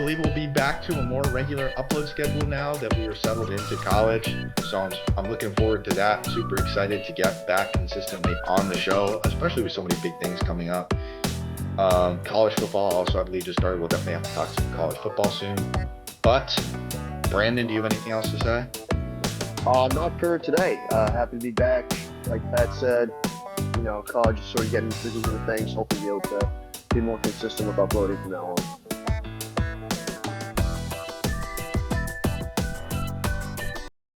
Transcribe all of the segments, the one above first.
believe we'll be back to a more regular upload schedule now that we are settled into college. So I'm looking forward to that. Super excited to get back consistently on the show, especially with so many big things coming up. College football also, I believe, just started. We'll definitely have to talk some college football soon. But, Brandon, do you have anything else to say? Not for today. Happy to be back. Like Pat said, college is sort of getting into the things. Hopefully be able to be more consistent with uploading from now on.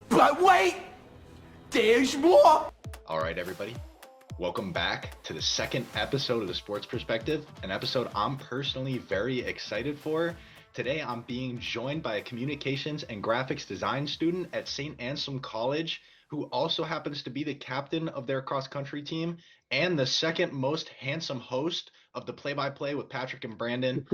But wait, there's more. All right, everybody. Welcome back to the second episode of the Sports Perspective, an episode I'm personally very excited for. Today, I'm being joined by a communications and graphics design student at St. Anselm College, who also happens to be the captain of their cross-country team and the second most handsome host of the play-by-play with Patrick and Brandon.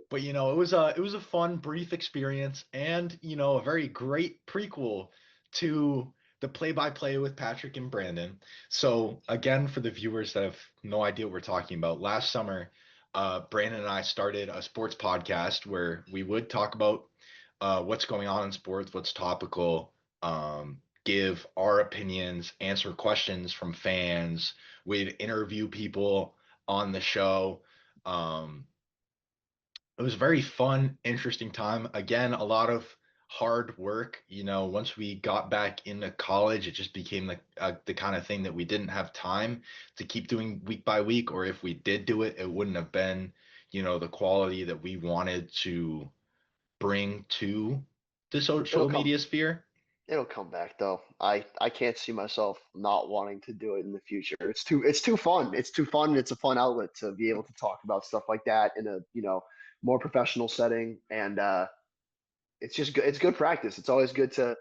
But, it was a fun, brief experience and, a very great prequel to the play-by-play with Patrick and Brandon. So, again, for the viewers that have no idea what we're talking about, last summer, Brandon and I started a sports podcast where we would talk about what's going on in sports, what's topical, give our opinions, answer questions from fans. We'd interview people on the show. It was a very fun, interesting time. Again, a lot of hard work. Once we got back into college, it just became the kind of thing that we didn't have time to keep doing week by week, or if we did do it, it wouldn't have been, the quality that we wanted to bring to the social media sphere. It'll come back though. I can't see myself not wanting to do it in the future. It's too fun. It's too fun. It's a fun outlet to be able to talk about stuff like that in a more professional setting, and it's just good. It's good practice. It's always good to.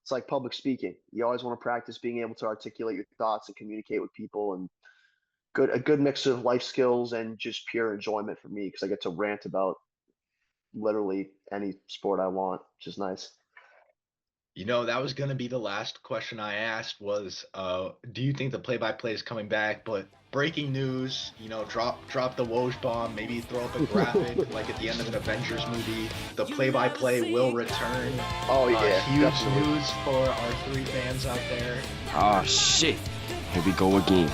It's like public speaking. You always want to practice being able to articulate your thoughts and communicate with people, and a good mix of life skills and just pure enjoyment for me because I get to rant about literally any sport I want, which is nice. That was going to be the last question I asked was, do you think the play-by-play is coming back? But breaking news, drop the Woj bomb, maybe throw up a graphic like at the end of an Avengers movie. The play-by-play will return. Oh yeah, huge definitely. news for our three fans out there. Oh shit, here we go again.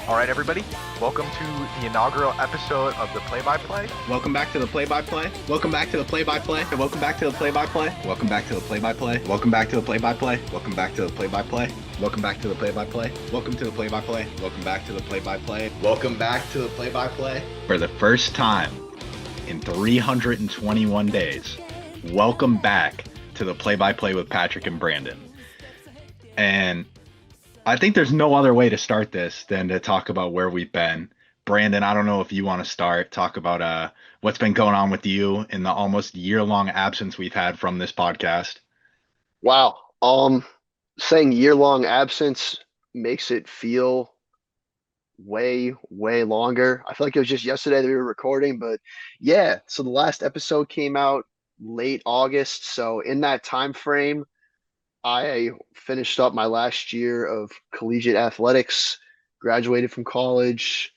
All right, everybody, welcome to the inaugural episode of the play-by-play. Welcome back to the play-by-play. Welcome back to the play-by-play. Welcome back to the play-by-play. Welcome back to the play-by-play. Welcome back to the play-by-play. Welcome back to the play-by-play. Welcome back to the play-by-play. Welcome to the play-by-play. Welcome back to the play-by-play. Welcome back to the play-by-play. For the first time in 321 days, welcome back to the play-by-play with Patrick and Brandon. And I think there's no other way to start this than to talk about where we've been. Brandon, I don't know if you want to talk about what's been going on with you in the almost year-long absence we've had from this podcast. Wow. Saying year-long absence makes it feel way, way longer. I feel like it was just yesterday that we were recording, but yeah. So the last episode came out late August. So in that time frame, I finished up my last year of collegiate athletics, graduated from college,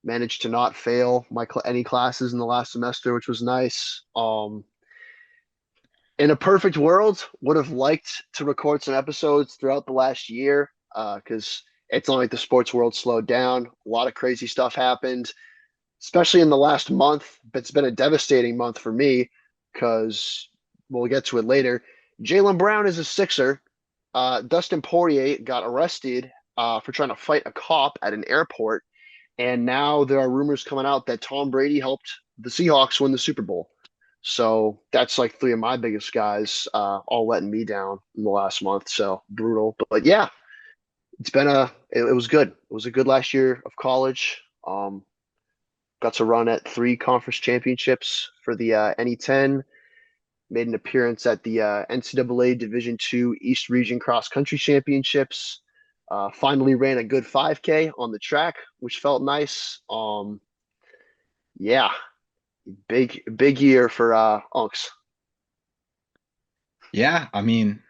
managed to not fail any classes in the last semester, which was nice. In a perfect world, would have liked to record some episodes throughout the last year because it's not like the sports world slowed down. A lot of crazy stuff happened, especially in the last month. But it's been a devastating month for me because we'll get to it later. Jaylen Brown is a Sixer. Dustin Poirier got arrested for trying to fight a cop at an airport. And now there are rumors coming out that Tom Brady helped the Seahawks win the Super Bowl. So that's like three of my biggest guys all letting me down in the last month. So brutal. But yeah, it was good. It was a good last year of college. Got to run at 3 conference championships for the NE10. Made an appearance at the NCAA Division II East Region Cross Country Championships. Finally ran a good 5K on the track, which felt nice. Yeah, big year for Unks. Yeah, I mean,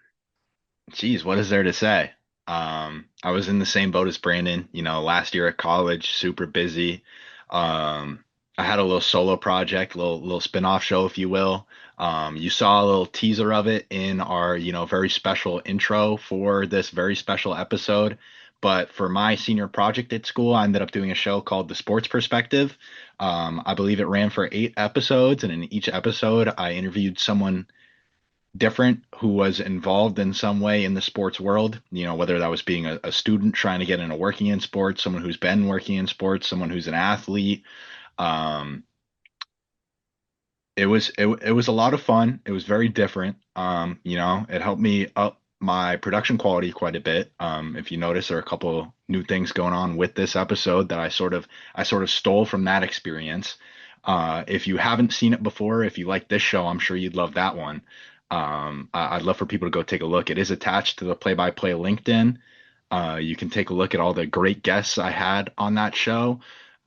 geez, what is there to say? I was in the same boat as Brandon, last year at college, super busy. I had a little solo project, little spin-off show, if you will. You saw a little teaser of it in our, very special intro for this very special episode. But for my senior project at school, I ended up doing a show called The Sports Perspective. I believe it ran for 8 episodes, and in each episode, I interviewed someone different who was involved in some way in the sports world, whether that was being a student trying to get into working in sports, someone who's been working in sports, someone who's an athlete. Um, it was a lot of fun. It was very different. It helped me up my production quality quite a bit. If you notice, there are a couple new things going on with this episode that I sort of stole from that experience. If you haven't seen it before, if you like this show, I'm sure you'd love that one. I'd love for people to go take a look. It is attached to the play-by-play LinkedIn. You can take a look at all the great guests I had on that show.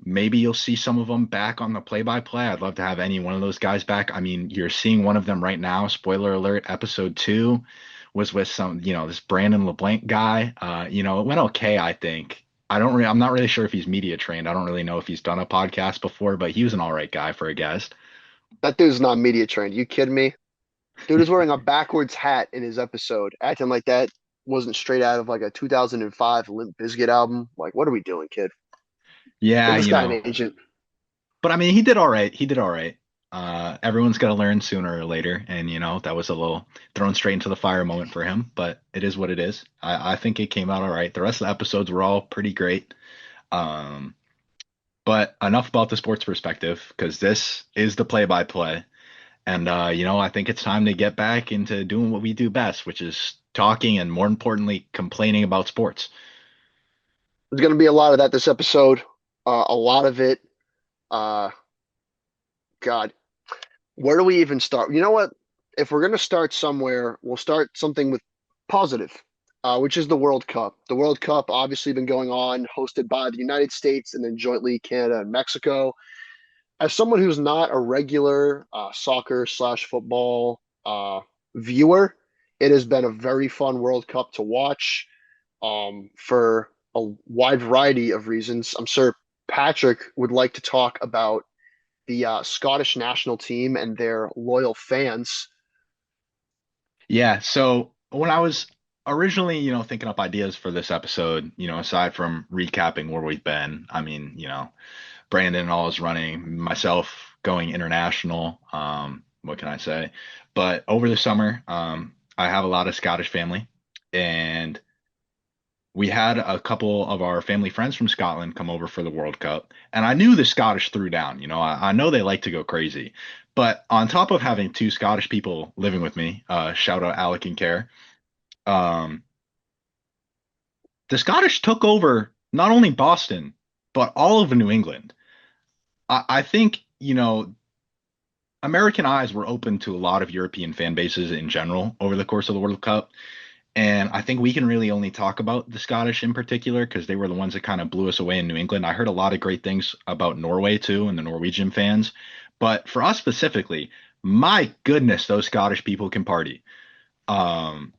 Maybe you'll see some of them back on the play-by-play. I'd love to have any one of those guys back. I mean, you're seeing one of them right now. Spoiler alert, episode 2 was with this Brandon LeBlanc guy. It went okay, I think. I'm not really sure if he's media trained. I don't really know if he's done a podcast before, but he was an all right guy for a guest. That dude's not media trained. You kidding me? Dude is wearing a backwards hat in his episode, acting like that wasn't straight out of like a 2005 Limp Bizkit album. Like, what are we doing, kid? Give Yeah, this guy an agent. but I mean, he did all right. He did all right. Everyone's got to learn sooner or later, and that was a little thrown straight into the fire moment for him. But it is what it is. I think it came out all right. The rest of the episodes were all pretty great. Um, but enough about the sports perspective, because this is the play-by-play, and I think it's time to get back into doing what we do best, which is talking and, more importantly, complaining about sports. There's going to be a lot of that this episode. A lot of it. Uh, God, where do we even start? You know what? If we're going to start somewhere, we'll start something with positive, which is the World Cup. The World Cup obviously been going on, hosted by the United States and then jointly Canada and Mexico. As someone who's not a regular soccer slash football viewer, it has been a very fun World Cup to watch for a wide variety of reasons. I'm sure Patrick would like to talk about the Scottish national team and their loyal fans. Yeah, so when I was originally, thinking up ideas for this episode, aside from recapping where we've been, I mean, Brandon and all is running, myself going international, what can I say? But over the summer, I have a lot of Scottish family, and we had a couple of our family friends from Scotland come over for the World Cup, and I knew the Scottish threw down. I know they like to go crazy, but on top of having two Scottish people living with me, shout out Alec and Care, um, the Scottish took over not only Boston but all of New England. I think American eyes were open to a lot of European fan bases in general over the course of the World Cup. And I think we can really only talk about the Scottish in particular because they were the ones that kind of blew us away in New England. I heard a lot of great things about Norway too and the Norwegian fans. But for us specifically, my goodness, those Scottish people can party. Um,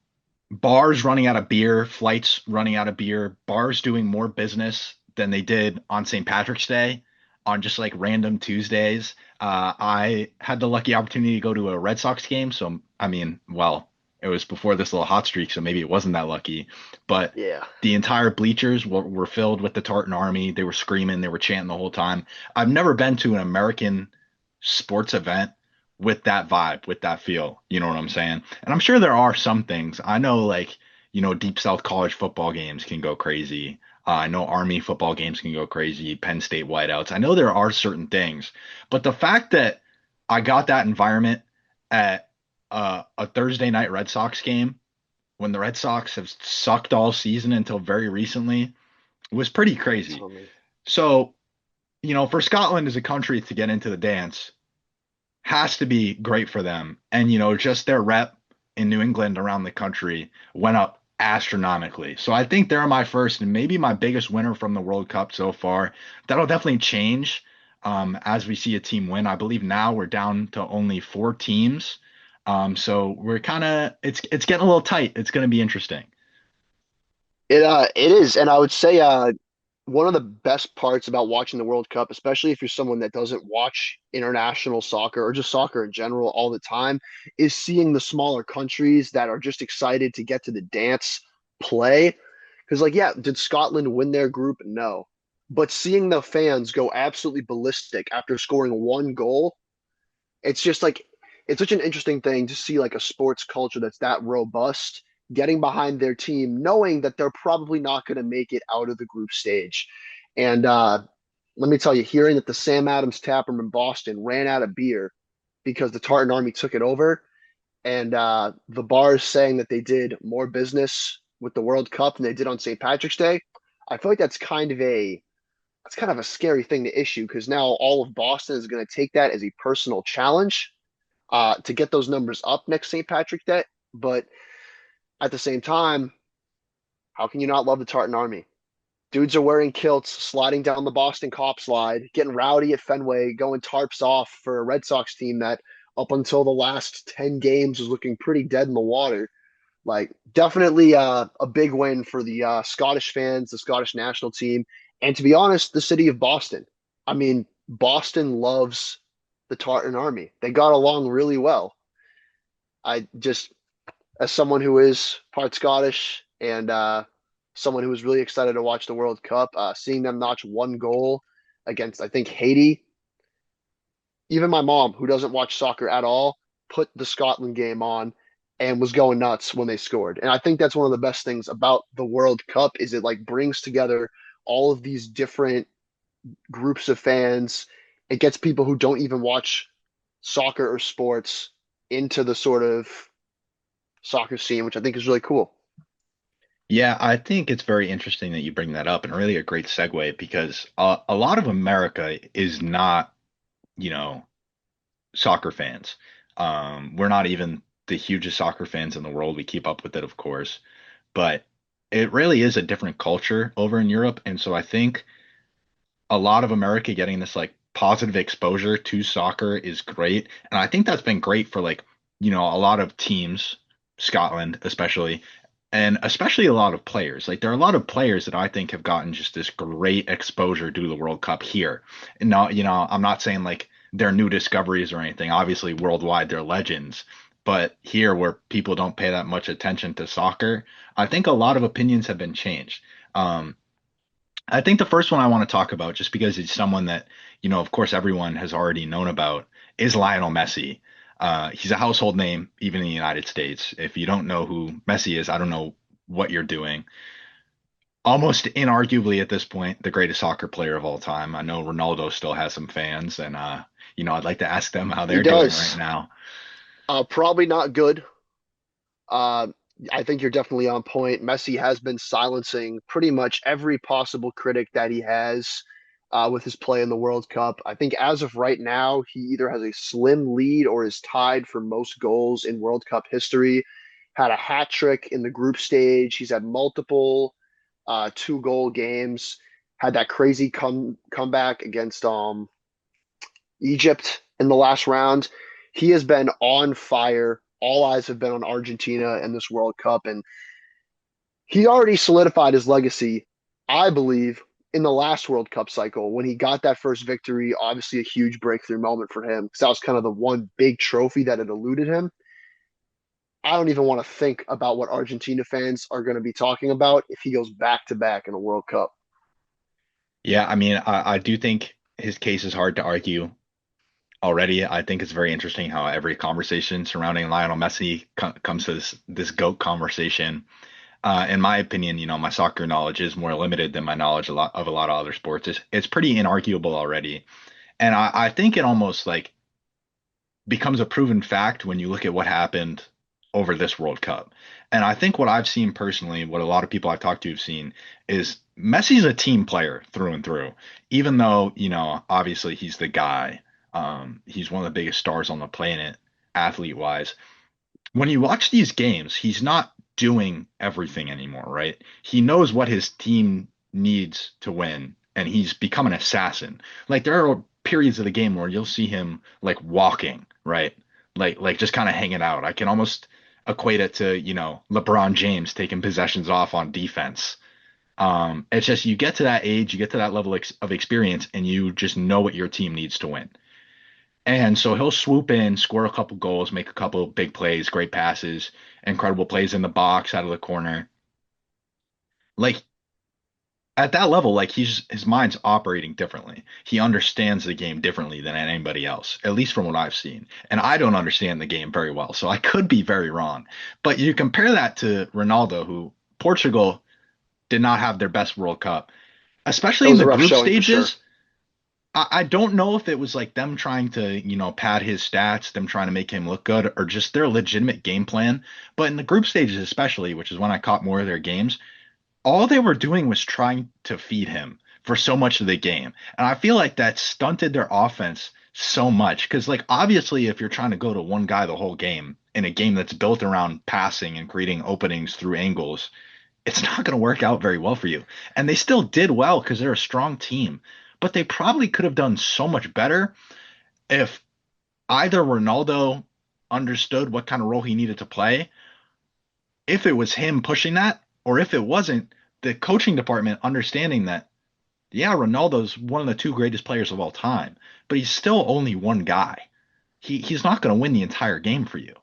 Bars running out of beer, flights running out of beer, bars doing more business than they did on St. Patrick's Day on just like random Tuesdays. I had the lucky opportunity to go to a Red Sox game. So, I mean, well, it was before this little hot streak, so maybe it wasn't that lucky. But Yeah. the entire bleachers were filled with the Tartan Army. They were screaming, they were chanting the whole time. I've never been to an American sports event with that vibe, with that feel. You know what I'm saying? And I'm sure there are some things. I know, like, Deep South college football games can go crazy. I know Army football games can go crazy, Penn State whiteouts. I know there are certain things, but the fact that I got that environment at a Thursday night Red Sox game when the Red Sox have sucked all season until very recently was pretty crazy. Tell me. So, for Scotland as a country to get into the dance has to be great for them. And, just their rep in New England around the country went up astronomically. So I think they're my first and maybe my biggest winner from the World Cup so far. That'll definitely change as we see a team win. I believe now we're down to only 4 teams. So we're kind of it's getting a little tight. It's going to be interesting. It is, and I would say one of the best parts about watching the World Cup, especially if you're someone that doesn't watch international soccer or just soccer in general all the time, is seeing the smaller countries that are just excited to get to the dance play. Because, like, yeah, did Scotland win their group? No. But seeing the fans go absolutely ballistic after scoring one goal, it's just like, it's such an interesting thing to see, like, a sports culture that's that robust getting behind their team, knowing that they're probably not going to make it out of the group stage. And let me tell you, hearing that the Sam Adams Taproom in Boston ran out of beer because the Tartan Army took it over, and the bars saying that they did more business with the World Cup than they did on St. Patrick's Day, I feel like that's kind of a scary thing to issue because now all of Boston is going to take that as a personal challenge to get those numbers up next St. Patrick's Day. But at the same time, how can you not love the Tartan Army? Dudes are wearing kilts, sliding down the Boston Cop slide, getting rowdy at Fenway, going tarps off for a Red Sox team that up until the last 10 games was looking pretty dead in the water. Like, definitely a big win for the Scottish fans, the Scottish national team, and to be honest, the city of Boston. I mean, Boston loves the Tartan Army. They got along really well. I just, as someone who is part Scottish and someone who was really excited to watch the World Cup, seeing them notch one goal against, I think, Haiti. Even my mom, who doesn't watch soccer at all, put the Scotland game on and was going nuts when they scored. And I think that's one of the best things about the World Cup is it like brings together all of these different groups of fans. It gets people who don't even watch soccer or sports into the sort of soccer scene, which I think is really cool. Yeah, I think it's very interesting that you bring that up and really a great segue because a lot of America is not, you know, soccer fans. We're not even the hugest soccer fans in the world. We keep up with it, of course, but it really is a different culture over in Europe. And so I think a lot of America getting this like positive exposure to soccer is great. And I think that's been great for like, a lot of teams, Scotland especially, and especially a lot of players. Like there are a lot of players that I think have gotten just this great exposure due to the World Cup here. And now, I'm not saying like they're new discoveries or anything. Obviously, worldwide they're legends. But here, where people don't pay that much attention to soccer, I think a lot of opinions have been changed. Um, I think the first one I want to talk about, just because it's someone that, of course, everyone has already known about, is Lionel Messi. He's a household name, even in the United States. If you don't know who Messi is, I don't know what you're doing. Almost inarguably at this point, the greatest soccer player of all time. I know Ronaldo still has some fans, and I'd like to ask them how He they're doing right does. now. Probably not good. Uh, I think you're definitely on point. Messi has been silencing pretty much every possible critic that he has with his play in the World Cup. I think as of right now, he either has a slim lead or is tied for most goals in World Cup history. Had a hat trick in the group stage. He's had multiple two-goal games. Had that crazy comeback against Egypt in the last round. He has been on fire. All eyes have been on Argentina in this World Cup, and he already solidified his legacy, I believe, in the last World Cup cycle when he got that first victory. Obviously, a huge breakthrough moment for him because that was kind of the one big trophy that had eluded him. I don't even want to think about what Argentina fans are going to be talking about if he goes back to back in a World Cup. Yeah, I mean, I do think his case is hard to argue already. I think it's very interesting how every conversation surrounding Lionel Messi comes to this GOAT conversation. In my opinion, my soccer knowledge is more limited than my knowledge of a lot of other sports. It's pretty inarguable already. And I think it almost like becomes a proven fact when you look at what happened over this World Cup. And I think what I've seen personally, what a lot of people I've talked to have seen, is Messi's a team player through and through. Even though, obviously he's the guy. He's one of the biggest stars on the planet, athlete wise. When you watch these games, he's not doing everything anymore, right? He knows what his team needs to win, and he's become an assassin. Like there are periods of the game where you'll see him like walking, right? Like just kind of hanging out. I can almost equate it to, LeBron James taking possessions off on defense. It's just you get to that age, you get to that level of experience, and you just know what your team needs to win. And so he'll swoop in, score a couple goals, make a couple big plays, great passes, incredible plays in the box, out of the corner. Like at that level, like his mind's operating differently. He understands the game differently than anybody else, at least from what I've seen. And I don't understand the game very well, so I could be very wrong. But you compare that to Ronaldo, who Portugal did not have their best World Cup, That especially in was a the rough group showing for sure. stages. I don't know if it was like them trying to, pad his stats, them trying to make him look good, or just their legitimate game plan. But in the group stages, especially, which is when I caught more of their games, all they were doing was trying to feed him for so much of the game. And I feel like that stunted their offense so much. Because, like, obviously, if you're trying to go to one guy the whole game in a game that's built around passing and creating openings through angles, it's not going to work out very well for you. And they still did well because they're a strong team. But they probably could have done so much better if either Ronaldo understood what kind of role he needed to play, if it was him pushing that, or if it wasn't, the coaching department understanding that, yeah, Ronaldo's one of the two greatest players of all time, but he's still only one guy. He's not going to win the entire game for you.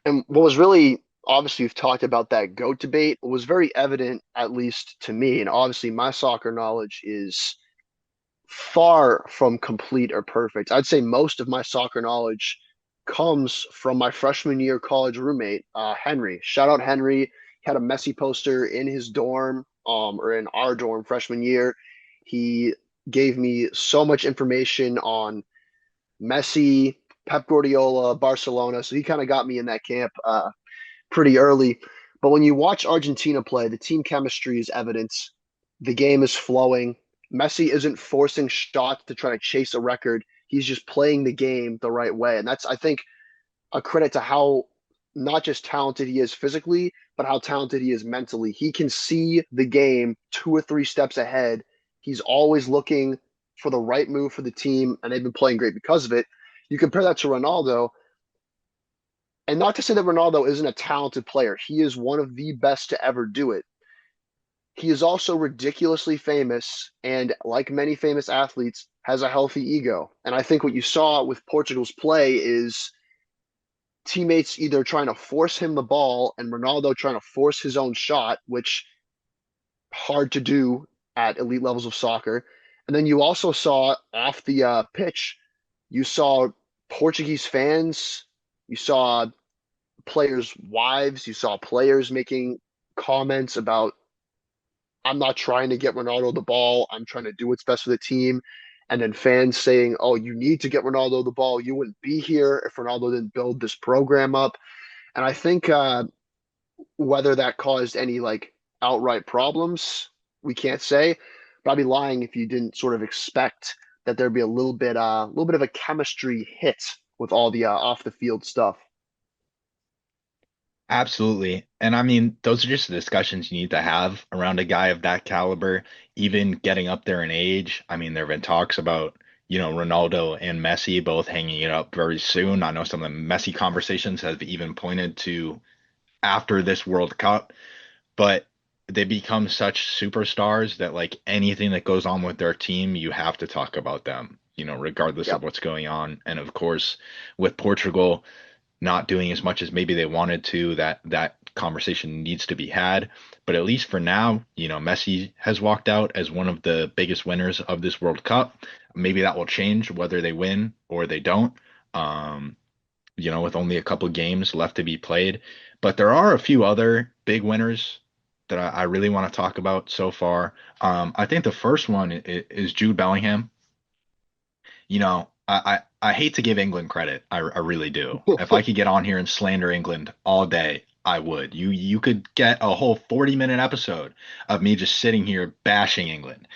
And what was really obviously we've talked about that GOAT debate. What was very evident, at least to me, and obviously my soccer knowledge is far from complete or perfect. I'd say most of my soccer knowledge comes from my freshman year college roommate, Henry. Shout out Henry. He had a Messi poster in his dorm, or in our dorm freshman year. He gave me so much information on Messi, Pep Guardiola, Barcelona. So he kind of got me in that camp pretty early. But when you watch Argentina play, the team chemistry is evident. The game is flowing. Messi isn't forcing shots to try to chase a record. He's just playing the game the right way. And that's, I think, a credit to how not just talented he is physically, but how talented he is mentally. He can see the game 2 or 3 steps ahead. He's always looking for the right move for the team, and they've been playing great because of it. You compare that to Ronaldo, and not to say that Ronaldo isn't a talented player, he is one of the best to ever do it. He is also ridiculously famous, and like many famous athletes, has a healthy ego. And I think what you saw with Portugal's play is teammates either trying to force him the ball and Ronaldo trying to force his own shot, which hard to do at elite levels of soccer. And then you also saw off the pitch, you saw Portuguese fans, you saw players' wives, you saw players making comments about, I'm not trying to get Ronaldo the ball, I'm trying to do what's best for the team. And then fans saying, oh, you need to get Ronaldo the ball. You wouldn't be here if Ronaldo didn't build this program up. And I think whether that caused any like outright problems, we can't say. But I'd be lying if you didn't sort of expect that there'd be a little bit of a chemistry hit with all the off the field stuff. Absolutely. And I mean, those are just the discussions you need to have around a guy of that caliber, even getting up there in age. I mean, there have been talks about, Ronaldo and Messi both hanging it up very soon. I know some of the Messi conversations have even pointed to after this World Cup, but they become such superstars that like anything that goes on with their team, you have to talk about them, regardless of Yep. what's going on. And of course, with Portugal not doing as much as maybe they wanted to, that conversation needs to be had. But at least for now, Messi has walked out as one of the biggest winners of this World Cup. Maybe that will change whether they win or they don't. Um, with only a couple games left to be played. But there are a few other big winners that I really want to talk about so far. I think the first one is Jude Bellingham. I hate to give England credit. I really do. If I could get on here and slander England all day, I would. You could get a whole 40-minute episode of me just sitting here bashing England.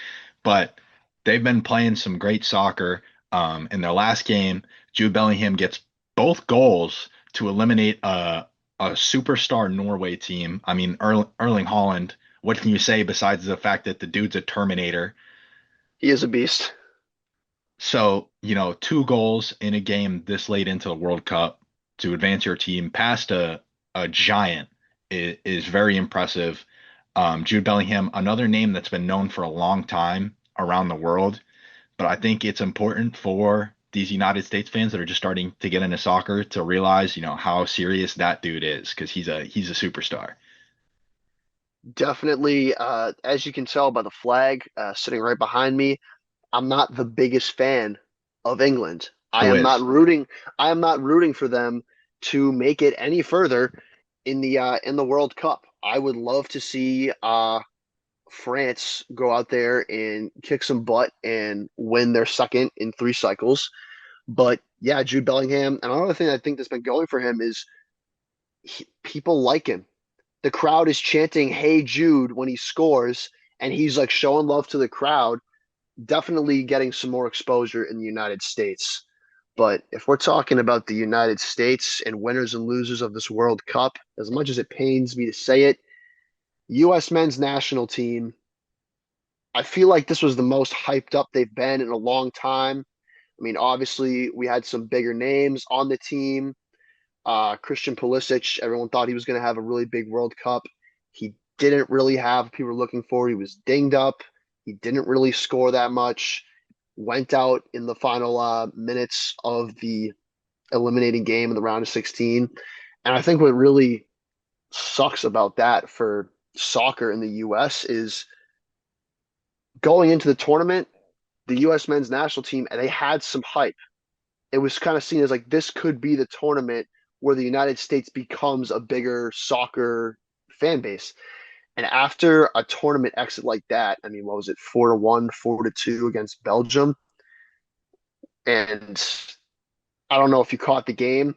But they've been playing some great soccer. In their last game, Jude Bellingham gets both goals to eliminate a superstar Norway team. I mean, Erling Haaland, what can you say besides the fact that the dude's a Terminator? He is a beast. So, two goals in a game this late into the World Cup to advance your team past a giant is very impressive. Jude Bellingham, another name that's been known for a long time around the world, but I think it's important for these United States fans that are just starting to get into soccer to realize, how serious that dude is because he's a superstar. Definitely, as you can tell by the flag sitting right behind me, I'm not the biggest fan of England. I Who am not is? rooting. I am not rooting for them to make it any further in the World Cup. I would love to see France go out there and kick some butt and win their second in 3 cycles. But yeah, Jude Bellingham. And another thing I think that's been going for him is people like him. The crowd is chanting "Hey Jude" when he scores, and he's like showing love to the crowd. Definitely getting some more exposure in the United States. But if we're talking about the United States and winners and losers of this World Cup, as much as it pains me to say it, U.S. men's national team, I feel like this was the most hyped up they've been in a long time. I mean, obviously, we had some bigger names on the team. Christian Pulisic, everyone thought he was going to have a really big World Cup. He didn't really have what people were looking for. He was dinged up. He didn't really score that much. Went out in the final minutes of the eliminating game in the round of 16. And I think what really sucks about that for soccer in the U.S. is going into the tournament, the U.S. men's national team, and they had some hype. It was kind of seen as like this could be the tournament where the United States becomes a bigger soccer fan base. And after a tournament exit like that, I mean, what was it, 4-1, 4-2 against Belgium? And I don't know if you caught the game.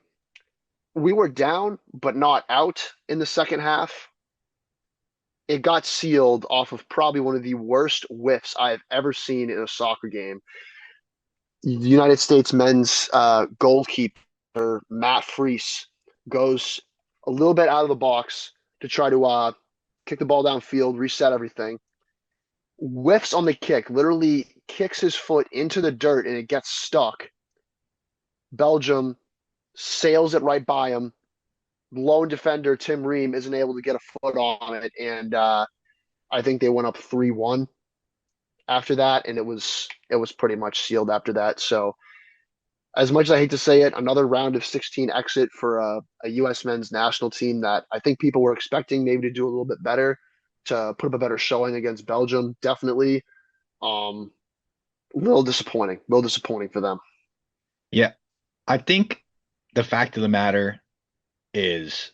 We were down, but not out in the second half. It got sealed off of probably one of the worst whiffs I've ever seen in a soccer game. The United States men's goalkeeper, Matt Freese, goes a little bit out of the box to try to kick the ball downfield, reset everything. Whiffs on the kick, literally kicks his foot into the dirt and it gets stuck. Belgium sails it right by him. Lone defender Tim Ream isn't able to get a foot on it, and I think they went up 3-1 after that, and it was pretty much sealed after that. So as much as I hate to say it, another round of 16 exit for a U.S. men's national team that I think people were expecting maybe to do a little bit better, to put up a better showing against Belgium. Definitely, um, a little disappointing for them. Yeah, I think the fact of the matter is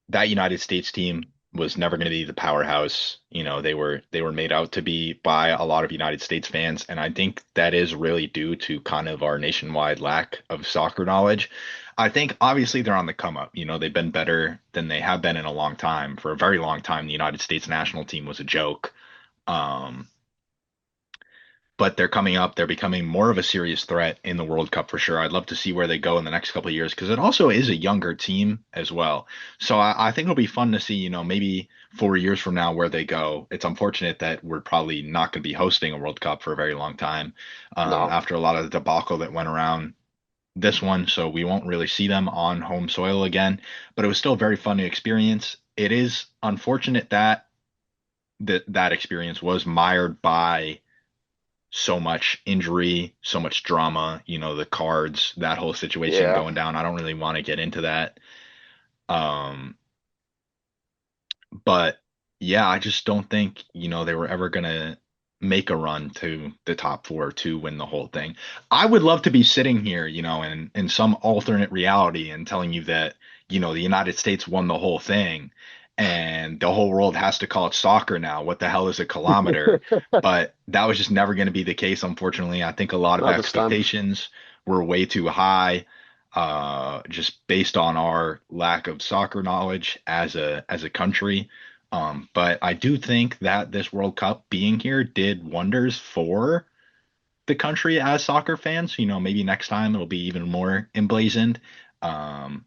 that United States team was never going to be the powerhouse. They were made out to be by a lot of United States fans, and I think that is really due to kind of our nationwide lack of soccer knowledge. I think obviously they're on the come up. They've been better than they have been in a long time. For a very long time, the United States national team was a joke. Um, but they're coming up. They're becoming more of a serious threat in the World Cup for sure. I'd love to see where they go in the next couple of years because it also is a younger team as well. So I think it'll be fun to see, maybe 4 years from now where they go. It's unfortunate that we're probably not going to be hosting a World Cup for a very long time No, after a lot of the debacle that went around this one. So we won't really see them on home soil again. But it was still very fun to experience. It is unfortunate that that experience was mired by so much injury, so much drama, the cards, that whole situation yeah, going down. I don't really want to get into that. Um, but yeah, I just don't think, they were ever gonna make a run to the top four to win the whole thing. I would love to be sitting here, in some alternate reality and telling you that, the United States won the whole thing and the whole world has to call it soccer now. What the hell is a kilometer? But that was just never going to be the case, unfortunately. I think a lot of not this time. expectations were way too high, just based on our lack of soccer knowledge as a country. But I do think that this World Cup being here did wonders for the country as soccer fans. Maybe next time it'll be even more emblazoned. Um,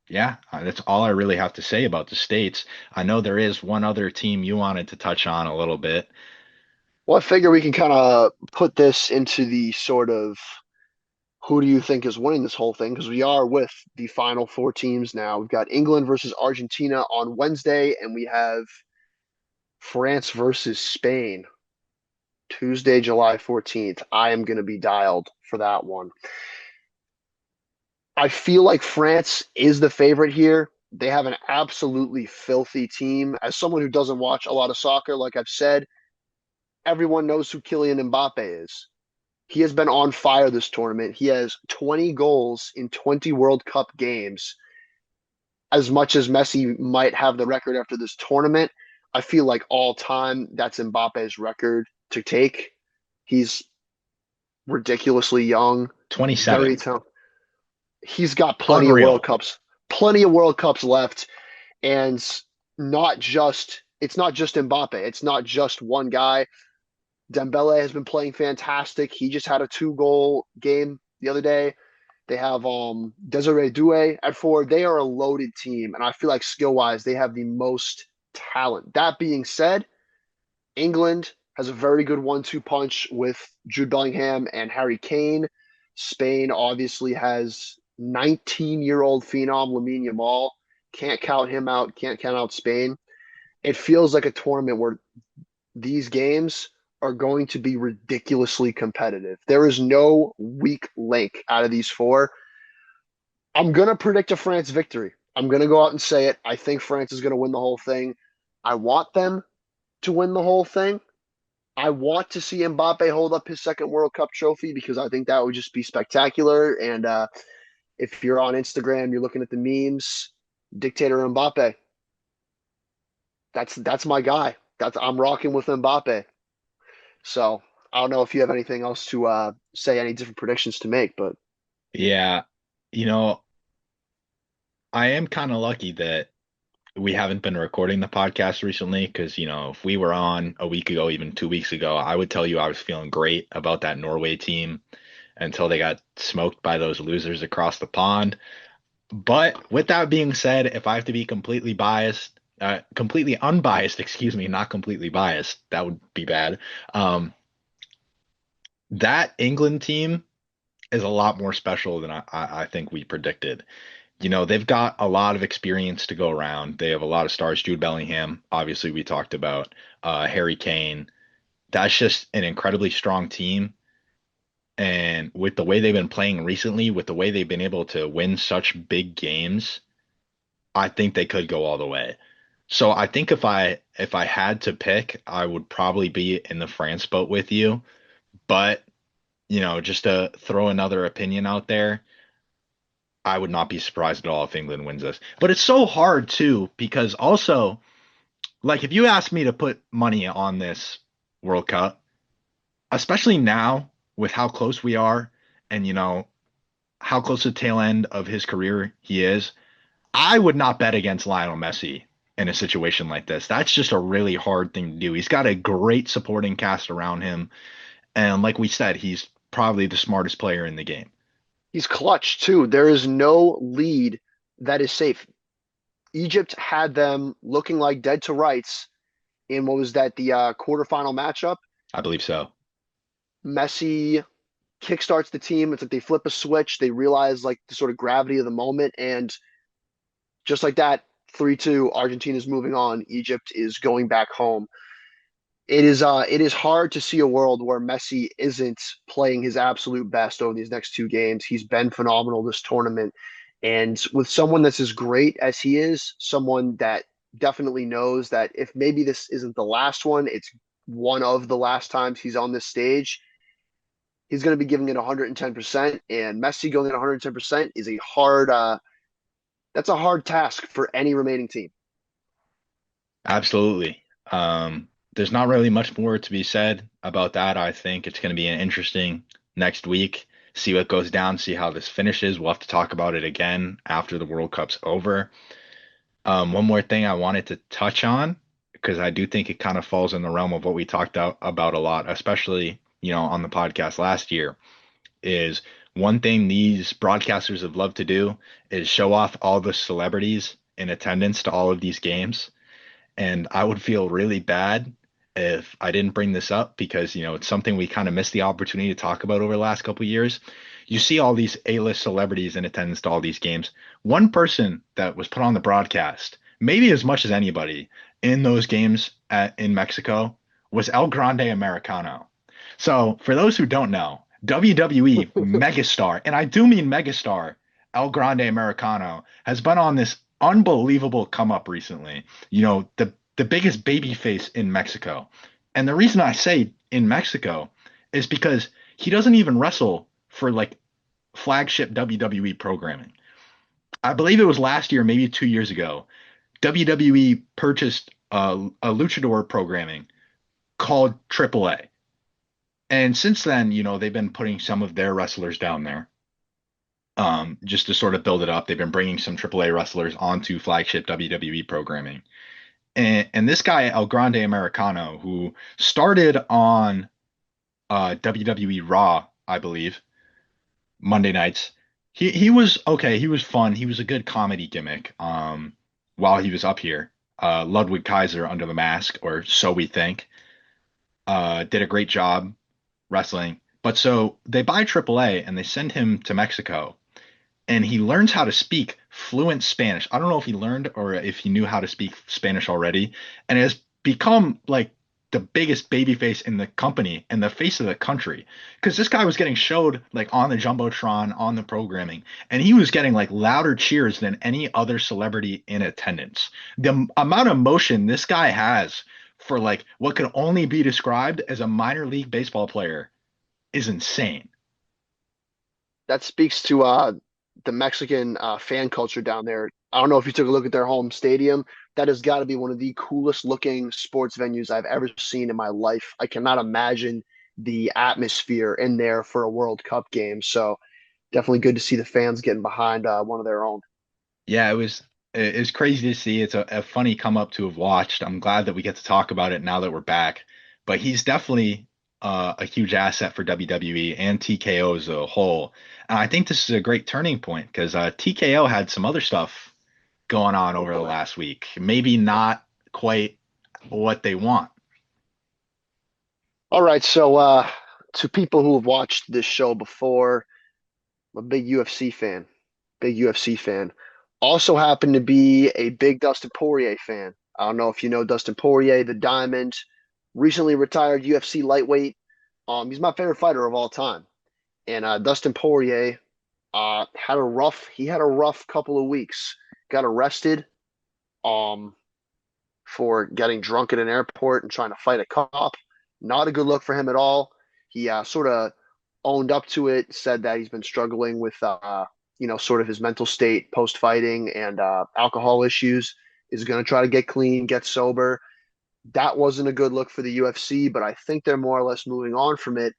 yeah, that's all I really have to say about the States. I know there is one other team you wanted to touch on a little bit. Well, I figure we can kind of put this into the sort of who do you think is winning this whole thing? Because we are with the final four teams now. We've got England versus Argentina on Wednesday, and we have France versus Spain, Tuesday, July 14th. I am going to be dialed for that one. I feel like France is the favorite here. They have an absolutely filthy team. As someone who doesn't watch a lot of soccer, like I've said, everyone knows who Kylian Mbappe is. He has been on fire this tournament. He has 20 goals in 20 World Cup games. As much as Messi might have the record after this tournament, I feel like all time that's Mbappe's record to take. He's ridiculously young, 27. very talented. He's got Unreal. plenty of World Cups left, and not just it's not just Mbappe. It's not just one guy. Dembele has been playing fantastic. He just had a 2-goal game the other day. They have Desiree Doué at forward. They are a loaded team, and I feel like skill-wise, they have the most talent. That being said, England has a very good 1-2 punch with Jude Bellingham and Harry Kane. Spain obviously has 19-year-old phenom Lamine Yamal. Can't count him out. Can't count out Spain. It feels like a tournament where these games are going to be ridiculously competitive. There is no weak link out of these four. I'm going to predict a France victory. I'm going to go out and say it. I think France is going to win the whole thing. I want them to win the whole thing. I want to see Mbappe hold up his second World Cup trophy because I think that would just be spectacular. And if you're on Instagram, you're looking at the memes, Dictator Mbappe. That's my guy. I'm rocking with Mbappe. So I don't know if you have anything else to say, any different predictions to make, but Yeah, you know, I am kind of lucky that we haven't been recording the podcast recently because, if we were on a week ago, even 2 weeks ago, I would tell you I was feeling great about that Norway team until they got smoked by those losers across the pond. But with that being said, if I have to be completely unbiased, excuse me, not completely biased, that would be bad. Um, that England team is a lot more special than I think we predicted. They've got a lot of experience to go around. They have a lot of stars. Jude Bellingham, obviously, we talked about. Harry Kane. That's just an incredibly strong team. And with the way they've been playing recently, with the way they've been able to win such big games, I think they could go all the way. So I think if I had to pick, I would probably be in the France boat with you. But, just to throw another opinion out there, I would not be surprised at all if England wins this. But it's so hard too, because also, like if you ask me to put money on this World Cup, especially now with how close we are and how close to the tail end of his career he is, I would not bet against Lionel Messi in a situation like this. That's just a really hard thing to do. He's got a great supporting cast around him. And like we said, he's probably the smartest player in the game. he's clutch too. There is no lead that is safe. Egypt had them looking like dead to rights in what was that, the quarterfinal matchup. I believe so. Messi kickstarts the team. It's like they flip a switch. They realize like the sort of gravity of the moment, and just like that, 3-2, Argentina's moving on. Egypt is going back home. It is hard to see a world where Messi isn't playing his absolute best over these next two games. He's been phenomenal this tournament. And with someone that's as great as he is, someone that definitely knows that if maybe this isn't the last one, it's one of the last times he's on this stage, he's going to be giving it 110%. And Messi going at 110% is that's a hard task for any remaining team. Absolutely. There's not really much more to be said about that. I think it's going to be an interesting next week. See what goes down, see how this finishes. We'll have to talk about it again after the World Cup's over. One more thing I wanted to touch on, because I do think it kind of falls in the realm of what we talked about a lot, especially, on the podcast last year, is one thing these broadcasters have loved to do is show off all the celebrities in attendance to all of these games. And I would feel really bad if I didn't bring this up because, it's something we kind of missed the opportunity to talk about over the last couple of years. You see all these A-list celebrities in attendance to all these games. One person that was put on the broadcast, maybe as much as anybody in those games in Mexico was El Grande Americano. So for those who don't know, WWE megastar, and I do mean megastar, El Grande Americano has been on this unbelievable come up recently. The biggest baby face in Mexico. And the reason I say in Mexico is because he doesn't even wrestle for like flagship WWE programming. I believe it was last year, maybe 2 years ago. WWE purchased a luchador programming called AAA. And since then, they've been putting some of their wrestlers down there, just to sort of build it up. They've been bringing some AAA wrestlers onto flagship WWE programming. And this guy, El Grande Americano, who started on WWE Raw, I believe, Monday nights, he was okay. He was fun. He was a good comedy gimmick while he was up here. Ludwig Kaiser under the mask, or so we think, did a great job wrestling. But so they buy AAA and they send him to Mexico, and he learns how to speak fluent Spanish. I don't know if he learned or if he knew how to speak Spanish already, and has become like the biggest babyface in the company and the face of the country. Because this guy was getting showed like on the Jumbotron, on the programming, and he was getting like louder cheers than any other celebrity in attendance. The amount of emotion this guy has for like what could only be described as a minor league baseball player is insane. That speaks to the Mexican fan culture down there. I don't know if you took a look at their home stadium. That has got to be one of the coolest looking sports venues I've ever seen in my life. I cannot imagine the atmosphere in there for a World Cup game. So definitely good to see the fans getting behind one of their own. Yeah, it was crazy to see. It's a funny come up to have watched. I'm glad that we get to talk about it now that we're back. But he's definitely a huge asset for WWE and TKO as a whole. And I think this is a great turning point because TKO had some other stuff going on over the last week. Maybe not quite what they want. All right. So to people who have watched this show before, I'm a big UFC fan. Big UFC fan. Also happen to be a big Dustin Poirier fan. I don't know if you know Dustin Poirier, the Diamond, recently retired UFC lightweight. He's my favorite fighter of all time. And Dustin Poirier had a rough couple of weeks. Got arrested for getting drunk at an airport and trying to fight a cop. Not a good look for him at all. He sort of owned up to it, said that he's been struggling with sort of his mental state post fighting and alcohol issues. Is going to try to get clean, get sober. That wasn't a good look for the UFC, but I think they're more or less moving on from it.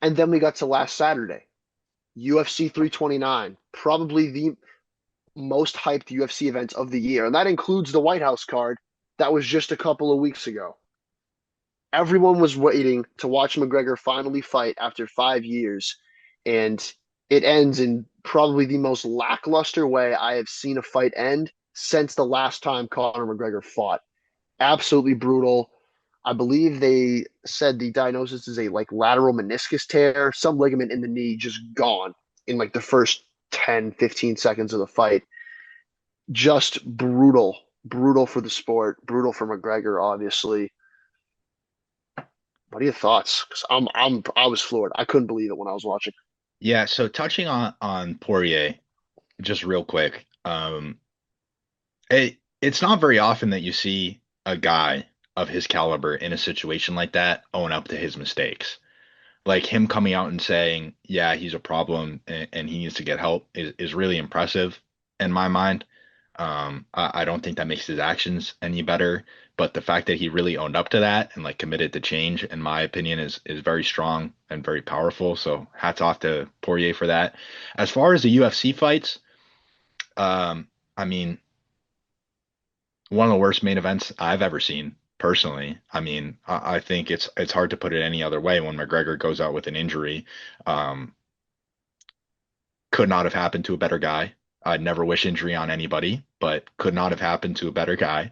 And then we got to last Saturday, UFC 329, probably the most hyped UFC event of the year. And that includes the White House card that was just a couple of weeks ago. Everyone was waiting to watch McGregor finally fight after 5 years. And it ends in probably the most lackluster way I have seen a fight end since the last time Conor McGregor fought. Absolutely brutal. I believe they said the diagnosis is a like lateral meniscus tear, some ligament in the knee just gone in like the first 10, 15 seconds of the fight. Just brutal for the sport, brutal for McGregor, obviously. What are your thoughts? Because I was floored. I couldn't believe it when I was watching. Yeah, so touching on Poirier, just real quick. It's not very often that you see a guy of his caliber in a situation like that own up to his mistakes. Like him coming out and saying, yeah, he's a problem and he needs to get help is really impressive in my mind. I don't think that makes his actions any better, but the fact that he really owned up to that and like committed to change, in my opinion, is very strong and very powerful. So hats off to Poirier for that. As far as the UFC fights, I mean, one of the worst main events I've ever seen personally. I mean, I think it's hard to put it any other way when McGregor goes out with an injury. Could not have happened to a better guy. I'd never wish injury on anybody, but could not have happened to a better guy.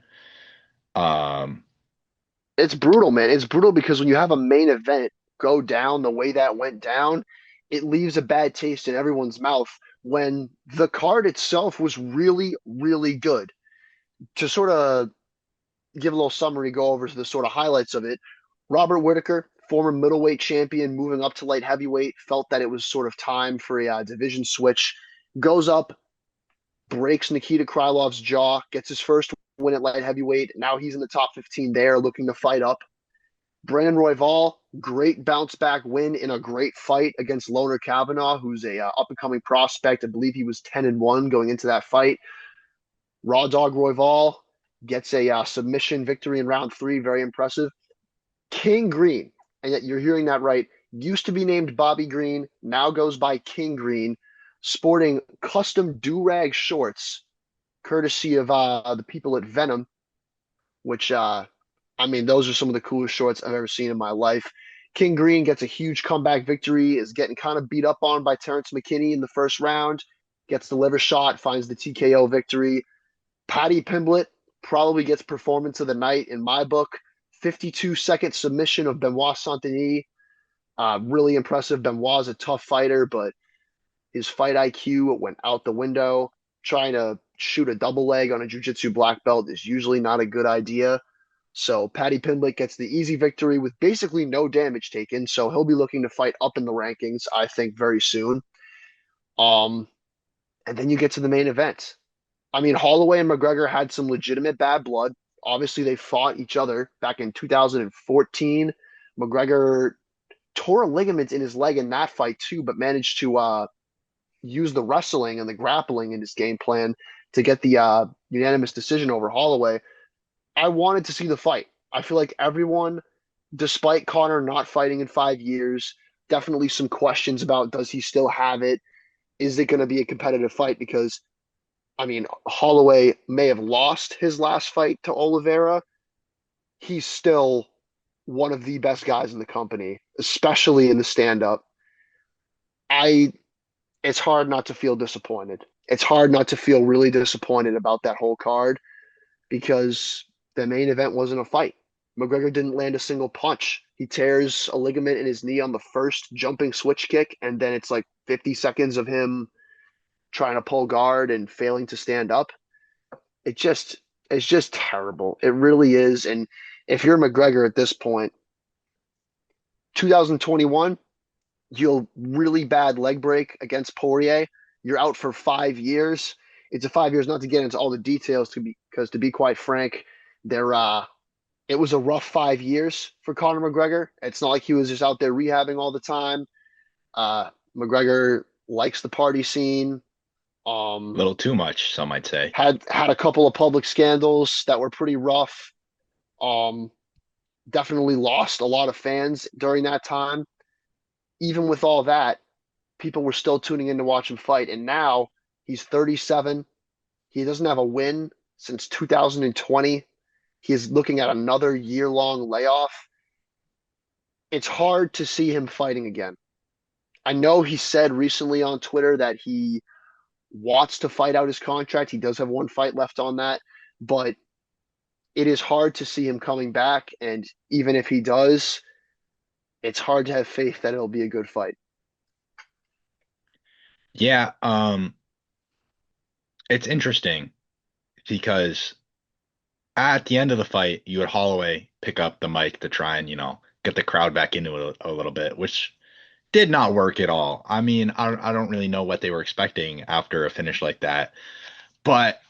It's brutal, man. It's brutal because when you have a main event go down the way that went down, it leaves a bad taste in everyone's mouth when the card itself was really, really good. To sort of, give a little summary, go over the sort of highlights of it. Robert Whitaker, former middleweight champion, moving up to light heavyweight, felt that it was sort of time for a division switch. Goes up, breaks Nikita Krylov's jaw, gets his first win at light heavyweight. Now he's in the top 15 there, looking to fight up. Brandon Royval, great bounce back win in a great fight against Loner Kavanaugh, who's a up and coming prospect. I believe he was 10-1 going into that fight. Raw Dog Royval gets a submission victory in round 3, very impressive. King Green, and yet you're hearing that right, used to be named Bobby Green, now goes by King Green, sporting custom do-rag shorts, courtesy of the people at Venom, which, those are some of the coolest shorts I've ever seen in my life. King Green gets a huge comeback victory, is getting kind of beat up on by Terrence McKinney in the first round, gets the liver shot, finds the TKO victory. Paddy Pimblett probably gets performance of the night in my book. 52-second submission of Benoit Saint-Denis. Really impressive. Benoit's a tough fighter, but his fight IQ went out the window. Trying to shoot a double leg on a jiu-jitsu black belt is usually not a good idea. So Paddy Pimblett gets the easy victory with basically no damage taken. So he'll be looking to fight up in the rankings, I think, very soon. And then you get to the main event. Holloway and McGregor had some legitimate bad blood. Obviously, they fought each other back in 2014. McGregor tore a ligament in his leg in that fight too, but managed to use the wrestling and the grappling in his game plan to get the unanimous decision over Holloway. I wanted to see the fight. I feel like everyone, despite Conor not fighting in 5 years, definitely some questions about does he still have it? Is it going to be a competitive fight? Because Holloway may have lost his last fight to Oliveira. He's still one of the best guys in the company, especially in the stand-up. It's hard not to feel disappointed. It's hard not to feel really disappointed about that whole card because the main event wasn't a fight. McGregor didn't land a single punch. He tears a ligament in his knee on the first jumping switch kick, and then it's like 50 seconds of him trying to pull guard and failing to stand up. It's just terrible. It really is. And if you're McGregor at this point, 2021, you'll really bad leg break against Poirier. You're out for 5 years. It's a 5 years, not to get into all the details, because to be quite frank, it was a rough 5 years for Conor McGregor. It's not like he was just out there rehabbing all the time. McGregor likes the party scene. A little too much, some might say. Had a couple of public scandals that were pretty rough. Definitely lost a lot of fans during that time. Even with all that, people were still tuning in to watch him fight. And now he's 37. He doesn't have a win since 2020. He is looking at another year-long layoff. It's hard to see him fighting again. I know he said recently on Twitter that he wants to fight out his contract. He does have one fight left on that, but it is hard to see him coming back. And even if he does, it's hard to have faith that it'll be a good fight. Yeah, it's interesting because at the end of the fight, you had Holloway pick up the mic to try and, get the crowd back into it a little bit, which did not work at all. I don't really know what they were expecting after a finish like that. But,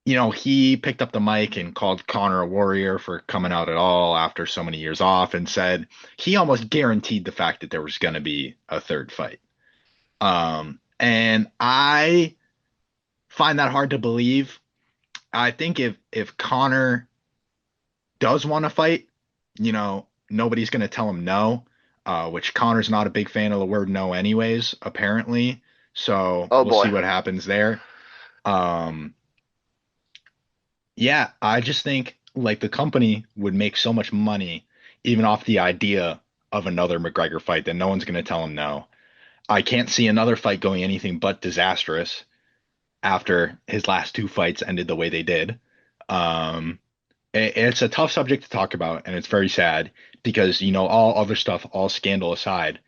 he picked up the mic and called Conor a warrior for coming out at all after so many years off and said he almost guaranteed the fact that there was going to be a third fight. And I find that hard to believe. I think if Conor does want to fight, nobody's going to tell him no, which Conor's not a big fan of the word no anyways, apparently. So we'll see what happens there. Yeah, I just think like the company would make so much money even off the idea of another McGregor fight that no one's going to tell him no. I can't see another fight going anything but disastrous after his last 2 fights ended the way they did. It's a tough subject to talk about, and it's very sad because, all other stuff, all scandal aside,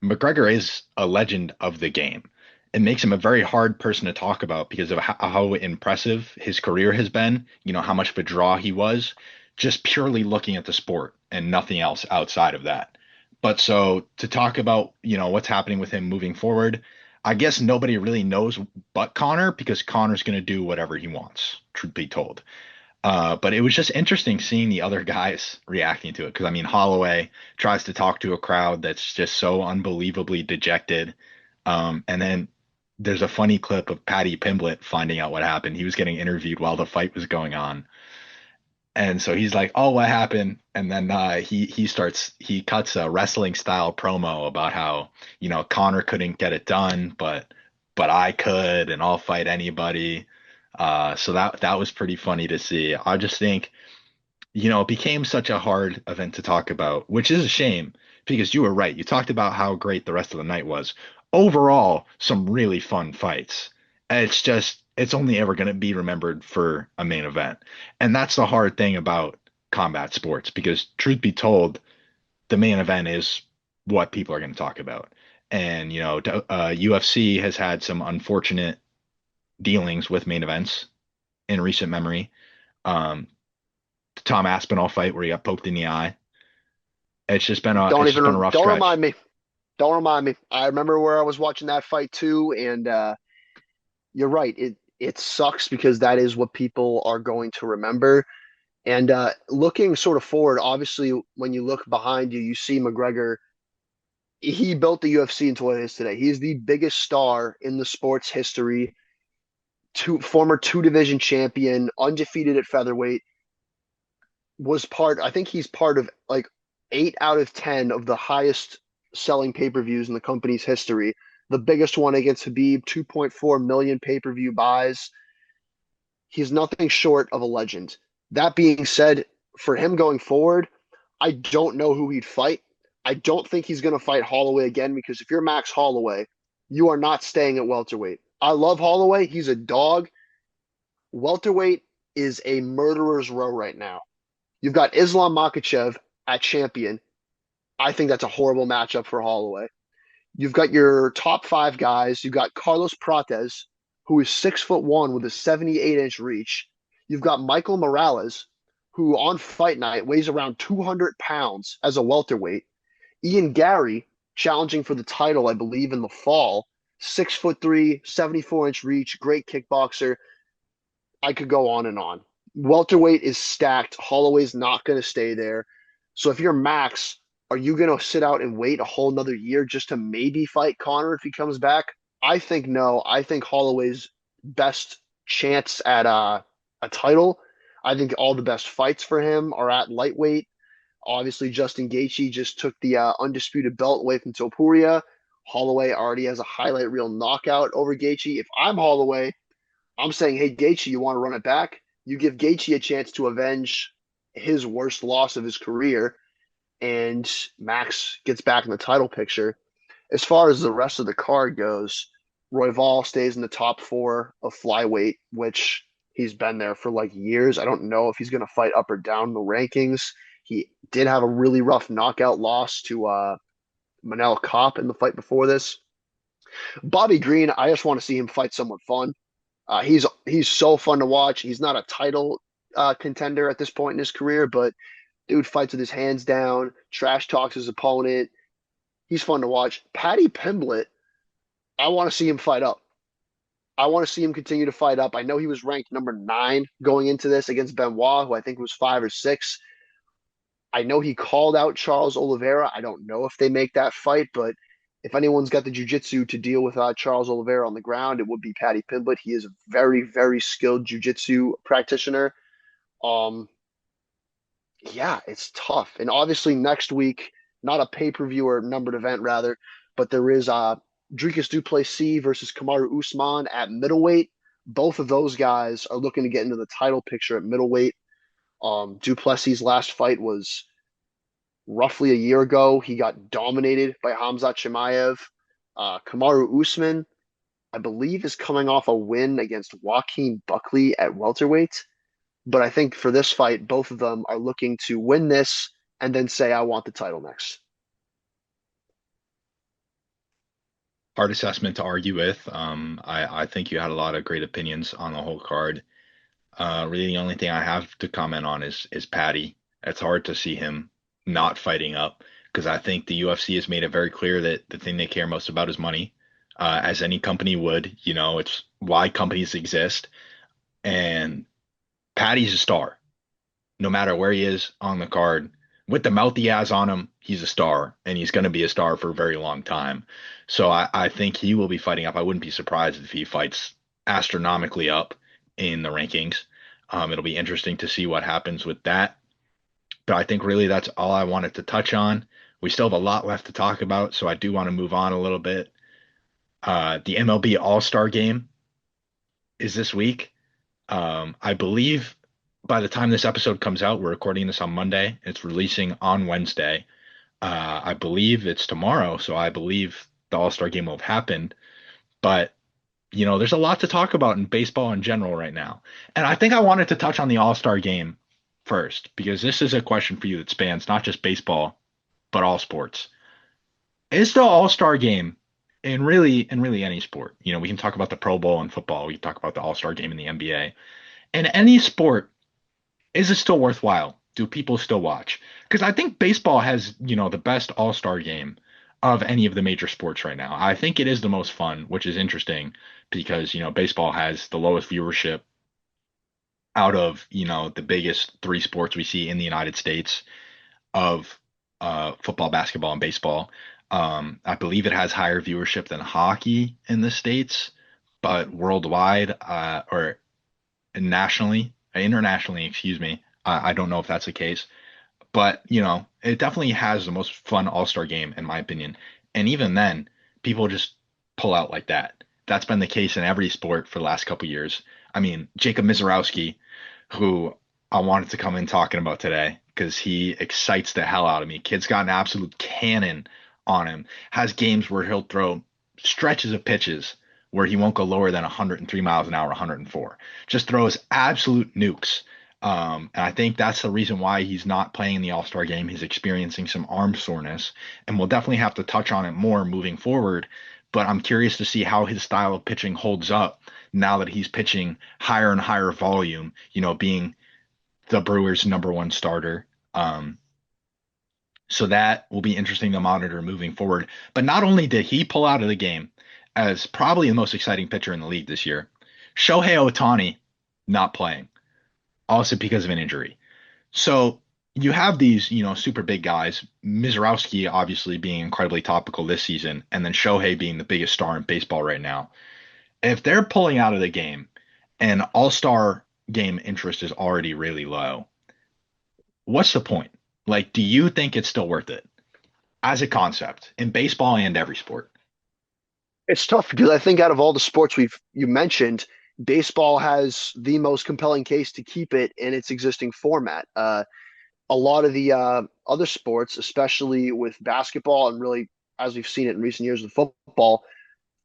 McGregor is a legend of the game. it makes him a very hard person to talk about because of how impressive his career has been, how much of a draw he was, just purely looking at the sport and nothing else outside of that. But so to talk about, what's happening with him moving forward, I guess nobody really knows but Connor because Connor's going to do whatever he wants, truth be told. But it was just interesting seeing the other guys reacting to it because I mean Holloway tries to talk to a crowd that's just so unbelievably dejected. And then there's a funny clip of Patty Pimblett finding out what happened. He was getting interviewed while the fight was going on. And so he's like, "Oh, what happened?" And then he cuts a wrestling style promo about how, Connor couldn't get it done, but I could and I'll fight anybody. So that was pretty funny to see. I just think, it became such a hard event to talk about, which is a shame because you were right. You talked about how great the rest of the night was. Overall, some really fun fights. It's only ever going to be remembered for a main event. And that's the hard thing about combat sports because truth be told, the main event is what people are going to talk about. And, UFC has had some unfortunate dealings with main events in recent memory. Um, the Tom Aspinall fight where he got poked in the eye. It's just been a rough Don't stretch. remind me. Don't remind me. I remember where I was watching that fight too, and you're right. It sucks because that is what people are going to remember. And looking sort of forward, obviously, when you look behind you, you see McGregor. He built the UFC into what it is today. He is the biggest star in the sport's history. Former two division champion, undefeated at featherweight. I think he's part of like 8 out of 10 of the highest selling pay-per-views in the company's history. The biggest one against Habib, 2.4 million pay-per-view buys. He's nothing short of a legend. That being said, for him going forward, I don't know who he'd fight. I don't think he's going to fight Holloway again because if you're Max Holloway, you are not staying at welterweight. I love Holloway. He's a dog. Welterweight is a murderer's row right now. You've got Islam Makhachev at champion. I think that's a horrible matchup for Holloway. You've got your top five guys. You've got Carlos Prates, who is 6'1" with a 78-inch reach. You've got Michael Morales, who on fight night weighs around 200 pounds as a welterweight. Ian Gary, challenging for the title, I believe, in the fall. 6'3", 74-inch reach, great kickboxer. I could go on and on. Welterweight is stacked. Holloway's not going to stay there. So if you're Max, are you going to sit out and wait a whole nother year just to maybe fight Connor if he comes back? I think no. I think Holloway's best chance at a title, I think all the best fights for him are at lightweight. Obviously, Justin Gaethje just took the undisputed belt away from Topuria. Holloway already has a highlight reel knockout over Gaethje. If I'm Holloway, I'm saying, hey, Gaethje, you want to run it back? You give Gaethje a chance to avenge his worst loss of his career, and Max gets back in the title picture. As far as the rest of the card goes, Royval stays in the top 4 of flyweight, which he's been there for like years. I don't know if he's going to fight up or down the rankings. He did have a really rough knockout loss to Manel Kopp in the fight before this. Bobby Green, I just want to see him fight someone fun. He's so fun to watch. He's not a title contender at this point in his career, but dude fights with his hands down, trash talks his opponent. He's fun to watch. Paddy Pimblett, I want to see him fight up. I want to see him continue to fight up. I know he was ranked number 9 going into this against Benoit, who I think was 5 or 6. I know he called out Charles Oliveira. I don't know if they make that fight, but if anyone's got the jiu-jitsu to deal with Charles Oliveira on the ground, it would be Paddy Pimblett. He is a very, very skilled jiu-jitsu practitioner. Yeah, it's tough. And obviously next week, not a pay-per-view or numbered event rather, but there is Dricus du Plessis versus Kamaru Usman at middleweight. Both of those guys are looking to get into the title picture at middleweight. Du Plessis' last fight was roughly a year ago. He got dominated by Hamzat Chimaev. Kamaru Usman, I believe, is coming off a win against Joaquin Buckley at welterweight. But I think for this fight, both of them are looking to win this and then say, I want the title next. Hard assessment to argue with. I think you had a lot of great opinions on the whole card. Really, the only thing I have to comment on is Patty. It's hard to see him not fighting up because I think the UFC has made it very clear that the thing they care most about is money, as any company would. It's why companies exist. And Patty's a star, no matter where he is on the card. With the mouth he has on him, he's a star, and he's going to be a star for a very long time. So I think he will be fighting up. I wouldn't be surprised if he fights astronomically up in the rankings. It'll be interesting to see what happens with that. But I think really that's all I wanted to touch on. We still have a lot left to talk about, so I do want to move on a little bit. The MLB All-Star game is this week. I believe by the time this episode comes out, we're recording this on Monday. It's releasing on Wednesday. I believe it's tomorrow, so I believe the All-Star game will have happened. But there's a lot to talk about in baseball in general right now. And I think I wanted to touch on the All-Star game first, because this is a question for you that spans not just baseball, but all sports. Is the All-Star game in really any sport? We can talk about the Pro Bowl in football, we can talk about the All-Star game in the NBA. In any sport, is it still worthwhile? Do people still watch? Because I think baseball has, the best All-Star game of any of the major sports right now. I think it is the most fun, which is interesting because, baseball has the lowest viewership out of, the biggest three sports we see in the United States of football, basketball, and baseball. I believe it has higher viewership than hockey in the States, but worldwide, or nationally, internationally, excuse me, I don't know if that's the case. But, it definitely has the most fun All-Star game, in my opinion. And even then, people just pull out like that. That's been the case in every sport for the last couple of years. I mean, Jacob Mizorowski, who I wanted to come in talking about today because he excites the hell out of me. Kid's got an absolute cannon on him. Has games where he'll throw stretches of pitches where he won't go lower than 103 miles an hour, 104. Just throws absolute nukes. And I think that's the reason why he's not playing in the All-Star game. He's experiencing some arm soreness, and we'll definitely have to touch on it more moving forward. But I'm curious to see how his style of pitching holds up now that he's pitching higher and higher volume, being the Brewers' number one starter. So that will be interesting to monitor moving forward. But not only did he pull out of the game as probably the most exciting pitcher in the league this year, Shohei Ohtani not playing, also because of an injury. So you have these, super big guys, Mizorowski obviously being incredibly topical this season, and then Shohei being the biggest star in baseball right now. If they're pulling out of the game and All-Star game interest is already really low, what's the point? Like, do you think it's still worth it as a concept in baseball and every sport? It's tough because I think out of all the sports you mentioned, baseball has the most compelling case to keep it in its existing format. A lot of the other sports, especially with basketball and really as we've seen it in recent years with football,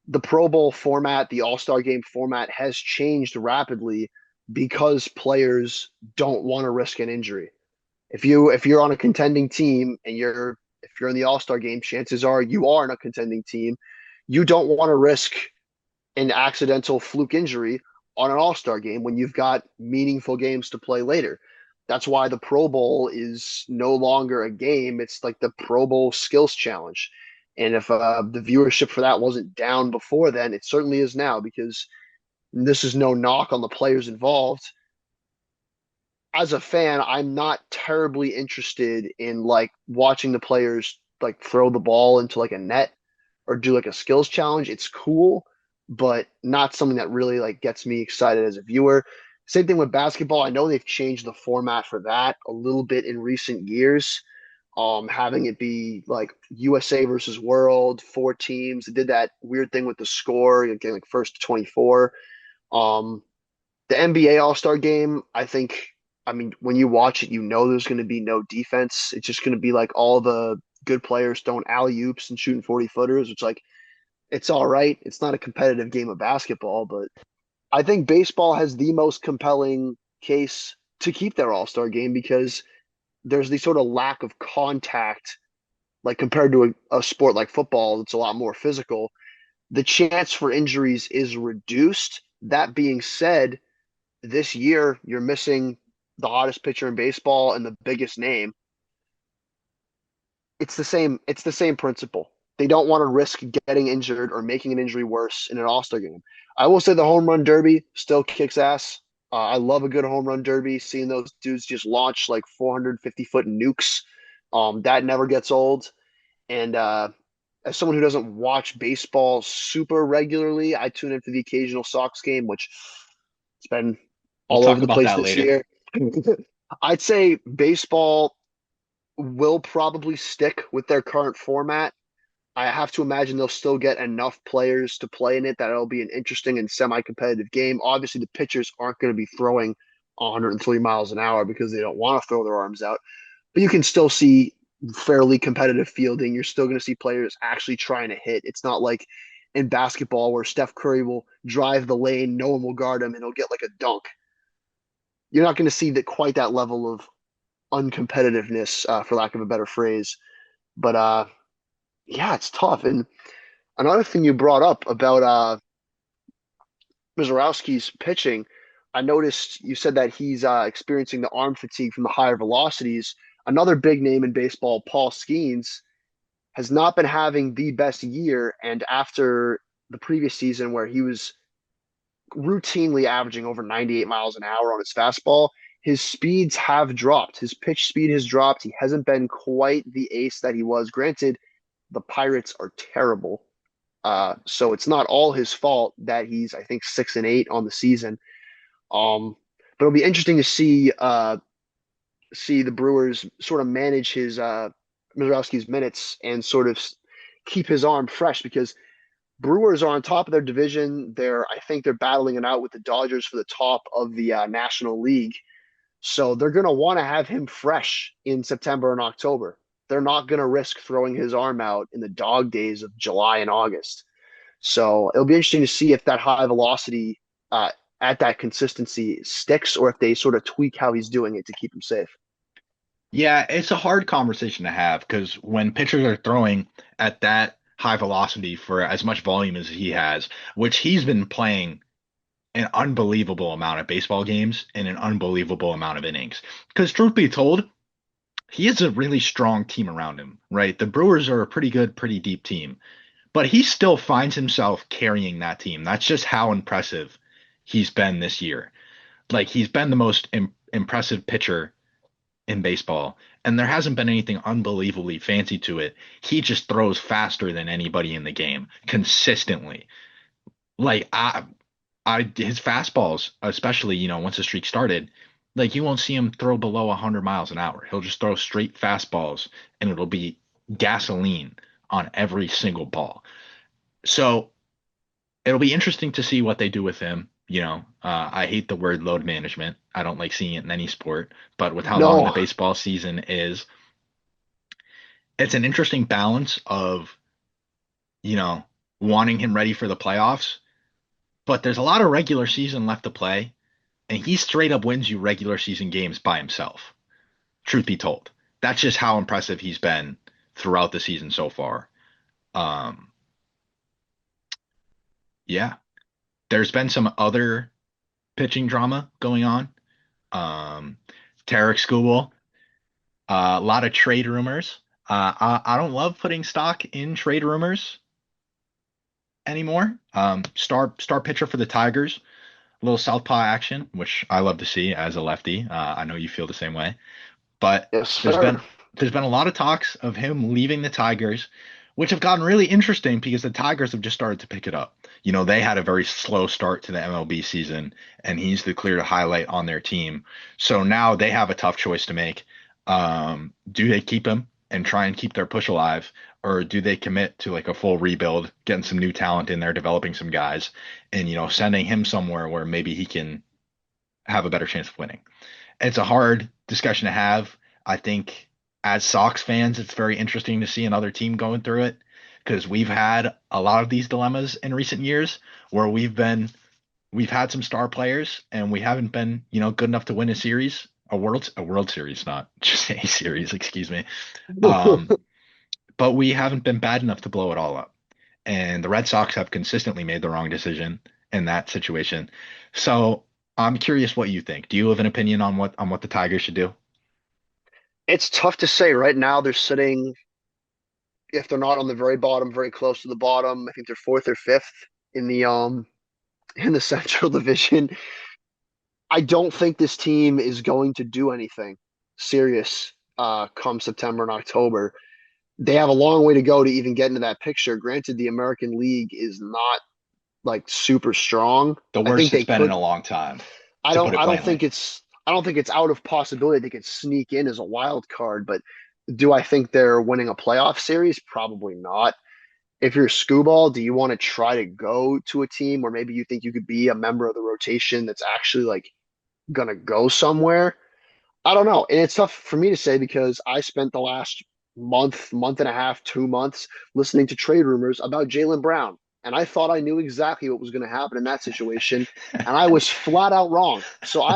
the Pro Bowl format, the All-Star game format has changed rapidly because players don't want to risk an injury. If you're on a contending team and if you're in the All-Star game, chances are you are in a contending team. You don't want to risk an accidental fluke injury on an All-Star game when you've got meaningful games to play later. That's why the Pro Bowl is no longer a game. It's like the Pro Bowl skills challenge. And if the viewership for that wasn't down before then, it certainly is now because this is no knock on the players involved. As a fan, I'm not terribly interested in like watching the players like throw the ball into like a net or do like a skills challenge. It's cool, but not something that really like gets me excited as a viewer. Same thing with basketball. I know they've changed the format for that a little bit in recent years. Having it be like USA versus World, 4 teams. They did that weird thing with the score, getting like first to 24. The NBA All-Star game, I mean, when you watch it, there's going to be no defense. It's just going to be like all the good players throwing alley-oops and shooting 40-footers. It's like, it's all right. It's not a competitive game of basketball, but I think baseball has the most compelling case to keep their All-Star game because there's the sort of lack of contact, like compared to a sport like football, it's a lot more physical. the chance for injuries is reduced. That being said, this year you're missing the hottest pitcher in baseball and the biggest name. It's the same principle. They don't want to risk getting injured or making an injury worse in an All-Star game. I will say the home run derby still kicks ass. I love a good home run derby. Seeing those dudes just launch like 450-foot nukes, that never gets old. And as someone who doesn't watch baseball super regularly, I tune in for the occasional Sox game, which it's been We'll all over talk the about place that this later. year. I'd say baseball will probably stick with their current format. I have to imagine they'll still get enough players to play in it that it'll be an interesting and semi-competitive game. Obviously, the pitchers aren't going to be throwing 103 miles an hour because they don't want to throw their arms out, but you can still see fairly competitive fielding. You're still going to see players actually trying to hit. It's not like in basketball where Steph Curry will drive the lane, no one will guard him, and he'll get like a dunk. You're not going to see that quite that level of uncompetitiveness, for lack of a better phrase. But yeah, it's tough. And another thing you brought up about Mizorowski's pitching, I noticed you said that he's experiencing the arm fatigue from the higher velocities. Another big name in baseball, Paul Skeens, has not been having the best year. And after the previous season, where he was routinely averaging over 98 miles an hour on his fastball, his speeds have dropped. His pitch speed has dropped. He hasn't been quite the ace that he was. Granted, the Pirates are terrible. So it's not all his fault that he's, I think, 6-8 on the season. But it'll be interesting to see the Brewers sort of manage his Mizorowski's minutes and sort of keep his arm fresh because Brewers are on top of their division. I think they're battling it out with the Dodgers for the top of the National League. So they're going to want to have him fresh in September and October. They're not going to risk throwing his arm out in the dog days of July and August. So it'll be interesting to see if that high velocity at that consistency sticks or if they sort of tweak how he's doing it to keep him safe. Yeah, it's a hard conversation to have because when pitchers are throwing at that high velocity for as much volume as he has, which he's been playing an unbelievable amount of baseball games and an unbelievable amount of innings. Because truth be told, he has a really strong team around him, right? The Brewers are a pretty good, pretty deep team, but he still finds himself carrying that team. That's just how impressive he's been this year. Like he's been the most impressive pitcher in baseball, and there hasn't been anything unbelievably fancy to it. He just throws faster than anybody in the game consistently. Like his fastballs, especially, once the streak started, like you won't see him throw below 100 miles an hour. He'll just throw straight fastballs and it'll be gasoline on every single ball. So it'll be interesting to see what they do with him. I hate the word load management. I don't like seeing it in any sport, but with how long the No, baseball season is, it's an interesting balance of, you know, wanting him ready for the playoffs, but there's a lot of regular season left to play, and he straight up wins you regular season games by himself. Truth be told, that's just how impressive he's been throughout the season so far. Um, yeah, there's been some other pitching drama going on. Um, Tarek Skubal, a lot of trade rumors. I don't love putting stock in trade rumors anymore. Star pitcher for the Tigers, a little southpaw action, which I love to see as a lefty. I know you feel the same way. But yes, there's sir. been there's been a lot of talks of him leaving the Tigers, which have gotten really interesting because the Tigers have just started to pick it up. They had a very slow start to the MLB season, and he's the clear highlight on their team. So now they have a tough choice to make. Do they keep him and try and keep their push alive, or do they commit to like a full rebuild, getting some new talent in there, developing some guys, and sending him somewhere where maybe he can have a better chance of winning? It's a hard discussion to have. I think as Sox fans, it's very interesting to see another team going through it because we've had a lot of these dilemmas in recent years where we've had some star players and we haven't been, good enough to win a series, a world series, not just a series, excuse me. Um, but we haven't been bad enough to blow it all up. and the Red Sox have consistently made the wrong decision in that situation. So I'm curious what you think. Do you have an opinion on what the Tigers should do? It's tough to say. Right now, they're sitting, if they're not on the very bottom, very close to the bottom. I think they're fourth or fifth in the Central Division. I don't think this team is going to do anything serious come September and October. They have a long way to go to even get into that picture. Granted, the American League is not like super strong. The I think worst it's they been in could. a long time, I to don't. put it I don't think plainly. it's. I don't think it's out of possibility they could sneak in as a wild card. But do I think they're winning a playoff series? Probably not. If you're Scooball, do you want to try to go to a team where maybe you think you could be a member of the rotation that's actually like gonna go somewhere? I don't know. And it's tough for me to say because I spent the last month and a half, 2 months listening to trade rumors about Jaylen Brown. And I thought I knew exactly what was going to happen in that situation. And I was flat out wrong. So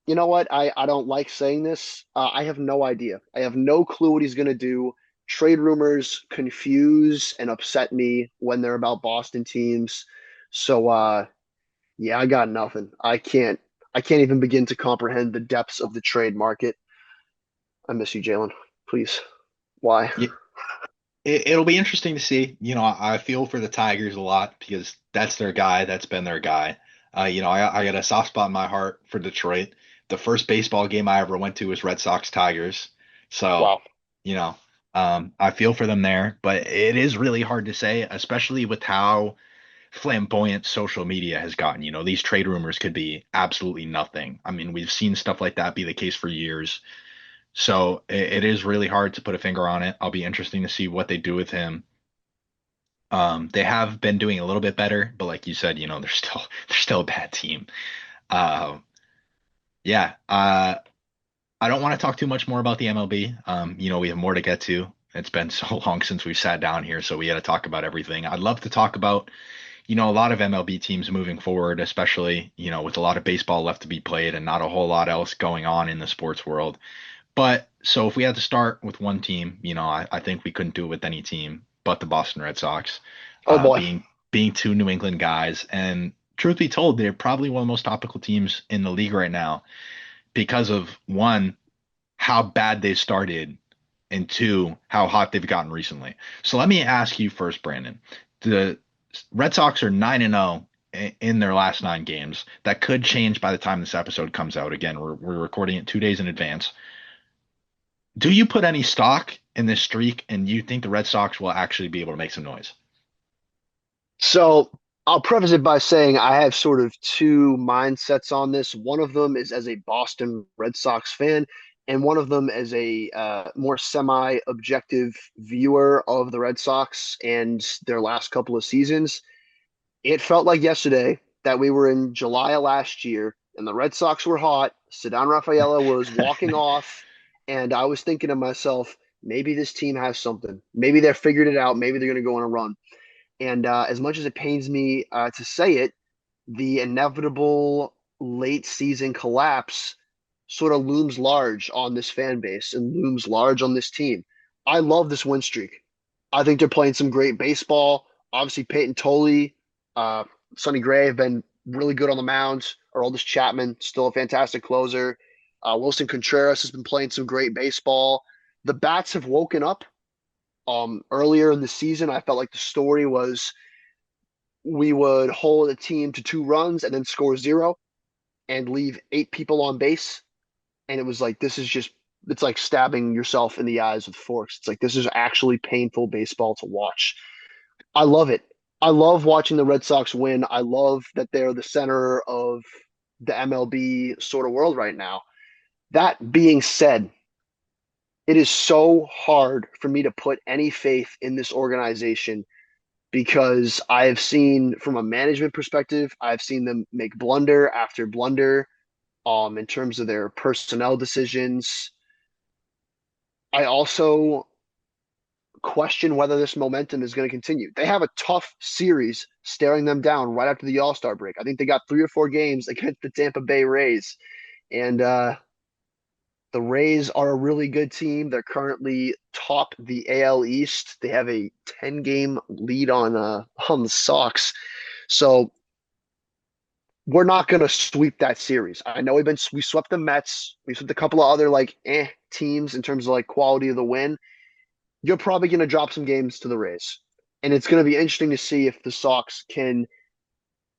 you know what? I don't like saying this. I have no idea. I have no clue what he's going to do. Trade rumors confuse and upset me when they're about Boston teams. So, yeah, I got nothing. I can't even begin to comprehend the depths of the trade market. I miss you, Jalen. Please. Why? Yeah, it'll be interesting to see. I feel for the Tigers a lot because that's their guy. That's been their guy. I got a soft spot in my heart for Detroit. The first baseball game I ever went to was Red Sox Tigers. So, Wow. you know, I feel for them there, but it is really hard to say, especially with how flamboyant social media has gotten. These trade rumors could be absolutely nothing. I mean, we've seen stuff like that be the case for years. So it is really hard to put a finger on it. I'll be interesting to see what they do with him. They have been doing a little bit better, but like you said, they're still they're still a bad team. Uh, yeah. I don't want to talk too much more about the MLB. We have more to get to. It's been so long since we've sat down here, so we got to talk about everything. I'd love to talk about, a lot of MLB teams moving forward, especially, with a lot of baseball left to be played and not a whole lot else going on in the sports world. But so if we had to start with one team, I think we couldn't do it with any team but the Boston Red Sox, Oh boy. being two New England guys. And truth be told, they're probably one of the most topical teams in the league right now because of one, how bad they started, and two, how hot they've gotten recently. So let me ask you first, Brandon. The Red Sox are 9-0 in their last 9 games. That could change by the time this episode comes out. Again, we're recording it 2 days in advance. Do you put any stock in this streak, and you think the Red Sox will actually be able to make some noise? So I'll preface it by saying I have sort of two mindsets on this. One of them is as a Boston Red Sox fan, and one of them as a more semi-objective viewer of the Red Sox and their last couple of seasons. It felt like yesterday that we were in July of last year and the Red Sox were hot. Cedar Rafaela was walking off, and I was thinking to myself, maybe this team has something. Maybe they're figured it out. Maybe they're going to go on a run. And as much as it pains me to say it, the inevitable late season collapse sort of looms large on this fan base and looms large on this team. I love this win streak. I think they're playing some great baseball. Obviously, Peyton Tolley, uh, Sonny Gray have been really good on the mound. Aroldis Chapman, still a fantastic closer. Wilson Contreras has been playing some great baseball. The bats have woken up. Earlier in the season, I felt like the story was we would hold a team to 2 runs and then score zero and leave 8 people on base. And it was like, this is just, it's like stabbing yourself in the eyes with forks. It's like, this is actually painful baseball to watch. I love it. I love watching the Red Sox win. I love that they're the center of the MLB sort of world right now. That being said, it is so hard for me to put any faith in this organization because I have seen, from a management perspective, I've seen them make blunder after blunder in terms of their personnel decisions. I also question whether this momentum is going to continue. They have a tough series staring them down right after the All-Star break. I think they got 3 or 4 games against the Tampa Bay Rays. And The Rays are a really good team. They're currently top the AL East. They have a 10-game lead on the Sox. So we're not going to sweep that series. I know we swept the Mets. We swept a couple of other teams in terms of like quality of the win. You're probably going to drop some games to the Rays. And it's going to be interesting to see if the Sox can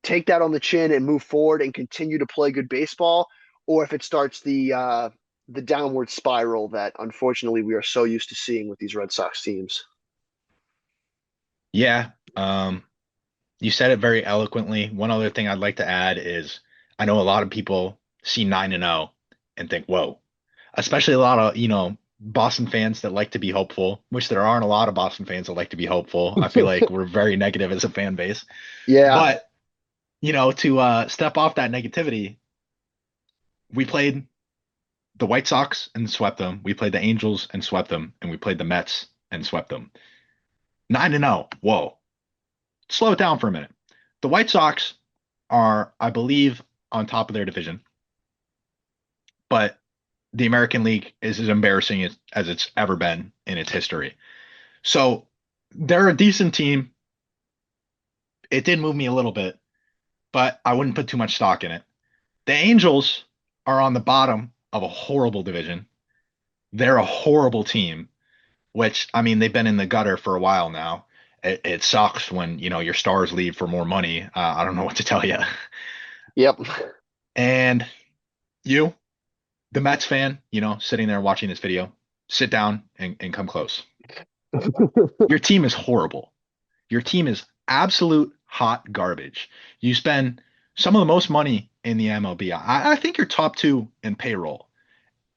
take that on the chin and move forward and continue to play good baseball, or if it starts the downward spiral that unfortunately we are so used to seeing with these Red Sox teams. Yeah. You said it very eloquently. One other thing I'd like to add is I know a lot of people see 9-0 and think, whoa, especially a lot of, Boston fans that like to be hopeful, which there aren't a lot of Boston fans that like to be hopeful. I feel like we're very negative as a fan base. Yeah. But, to step off that negativity, we played the White Sox and swept them. We played the Angels and swept them. And we played the Mets and swept them. 9-0. Whoa. Slow it down for a minute. The White Sox are, I believe, on top of their division. But the American League is as embarrassing as it's ever been in its history. So they're a decent team. It did move me a little bit, but I wouldn't put too much stock in it. The Angels are on the bottom of a horrible division. They're a horrible team, which, I mean, they've been in the gutter for a while now. It sucks when, your stars leave for more money. I don't know what to tell you. Yep. And you, the Mets fan, sitting there watching this video, sit down and come close. Your team is horrible. Your team is absolute hot garbage. You spend some of the most money in the MLB. I think you're top 2 in payroll,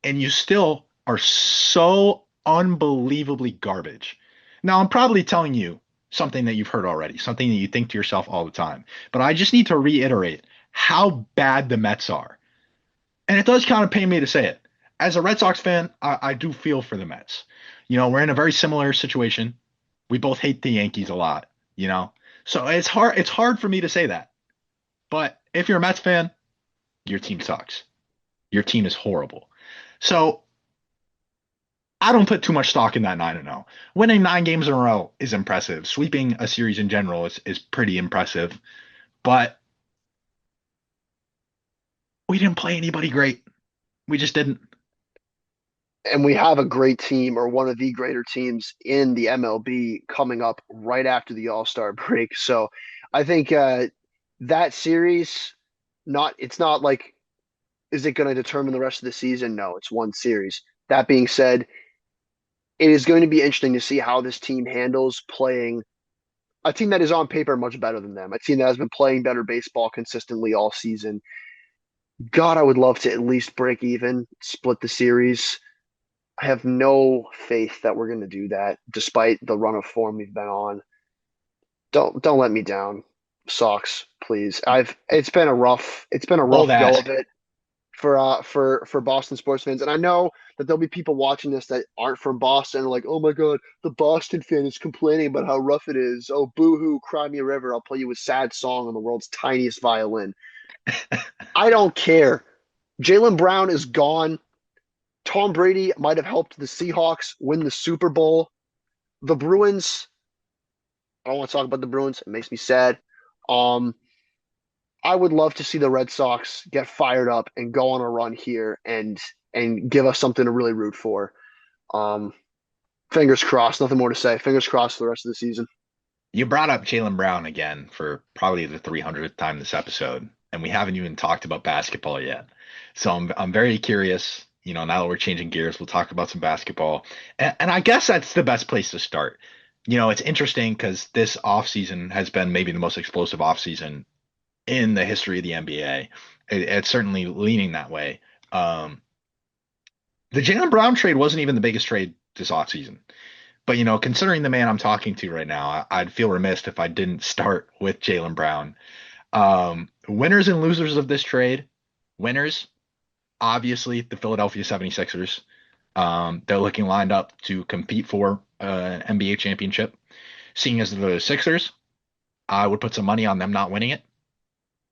and you still are so unbelievably garbage. Now, I'm probably telling you something that you've heard already, something that you think to yourself all the time, but I just need to reiterate how bad the Mets are. And it does kind of pain me to say it. As a Red Sox fan, I do feel for the Mets. We're in a very similar situation. We both hate the Yankees a lot, So it's hard for me to say that. But if you're a Mets fan, your team sucks. Your team is horrible. So I don't put too much stock in that 9-0. Winning 9 games in a row is impressive. Sweeping a series in general is pretty impressive. But we didn't play anybody great. We just didn't. And we have a great team, or one of the greater teams in the MLB, coming up right after the All-Star break. So I think that series, it's not like, is it going to determine the rest of the season? No, it's one series. That being said, it is going to be interesting to see how this team handles playing a team that is on paper much better than them, a team that has been playing better baseball consistently all season. God, I would love to at least break even, split the series. I have no faith that we're going to do that, despite the run of form we've been on. Don't let me down, Sox, please. It's been a rough go of it for Boston sports fans, and I know that there'll be people watching this that aren't from Boston, like, oh my God, the Boston fan is complaining about how rough it is. Oh, boo-hoo, cry me a river. I'll play you a sad song on the world's tiniest violin. I don't care. Jaylen Brown is gone. Tom Brady might have helped the Seahawks win the Super Bowl. The Bruins, I don't want to talk about the Bruins. It makes me sad. I would love to see the Red Sox get fired up and go on a run here and give us something to really root for. Fingers crossed. Nothing more to say. Fingers crossed for the rest of the season. You brought up Jaylen Brown again for probably the 300th time this episode, and we haven't even talked about basketball yet. So I'm very curious. Now that we're changing gears, we'll talk about some basketball. And I guess that's the best place to start. It's interesting because this offseason has been maybe the most explosive offseason in the history of the NBA. It's certainly leaning that way. The Jaylen Brown trade wasn't even the biggest trade this offseason. But, considering the man I'm talking to right now, I'd feel remiss if I didn't start with Jaylen Brown. Winners and losers of this trade. Winners, obviously, the Philadelphia 76ers. They're looking lined up to compete for an NBA championship. Seeing as the Sixers, I would put some money on them not winning it.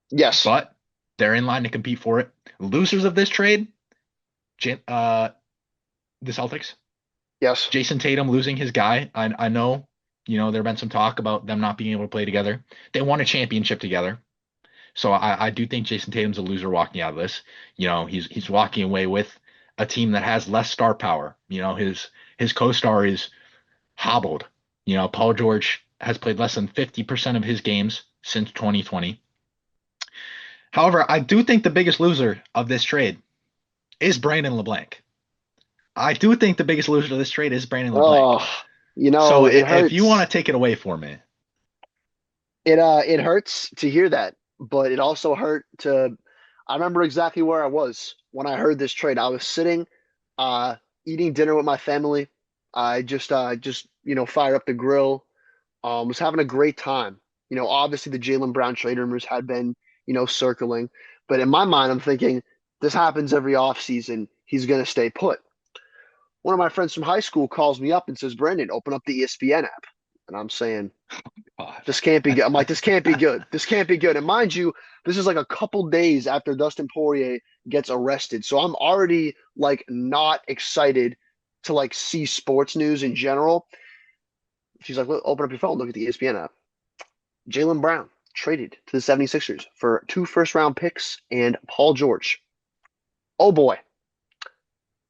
Yes. But they're in line to compete for it. Losers of this trade, The Celtics. Yes. Jason Tatum losing his guy. I know, there have been some talk about them not being able to play together. They won a championship together. So I do think Jason Tatum's a loser walking out of this. He's walking away with a team that has less star power. His co-star is hobbled. Paul George has played less than 50% of his games since 2020. However, I do think the biggest loser of this trade is Brandon LeBlanc. I do think the biggest loser of this trade is Brandon LeBlanc. Oh, So it if you want hurts. to take it away for me, It hurts to hear that, but it also hurt to. I remember exactly where I was when I heard this trade. I was sitting, uh, eating dinner with my family. I just fired up the grill. Was having a great time. Obviously the Jaylen Brown trade rumors had been circling, but in my mind, I'm thinking this happens every offseason. He's gonna stay put. One of my friends from high school calls me up and says, "Brandon, open up the ESPN app," and I'm saying, God, this can't be I, good. I'm I, like, this can't be good. This can't be good. And mind you, this is like a couple days after Dustin Poirier gets arrested. So I'm already like not excited to like see sports news in general. She's like, look, open up your phone, look at the ESPN app. Jaylen Brown traded to the 76ers for 2 first-round picks and Paul George. Oh boy.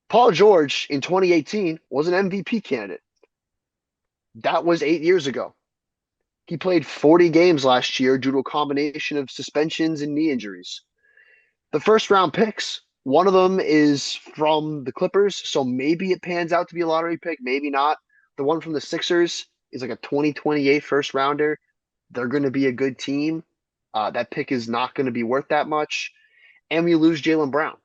Paul George in 2018 was an MVP candidate. That was 8 years ago. He played 40 games last year due to a combination of suspensions and knee injuries. The first round picks, one of them is from the Clippers, so maybe it pans out to be a lottery pick, maybe not. The one from the Sixers is like a 2028 first rounder. They're going to be a good team. That pick is not going to be worth that much. And we lose Jaylen Brown.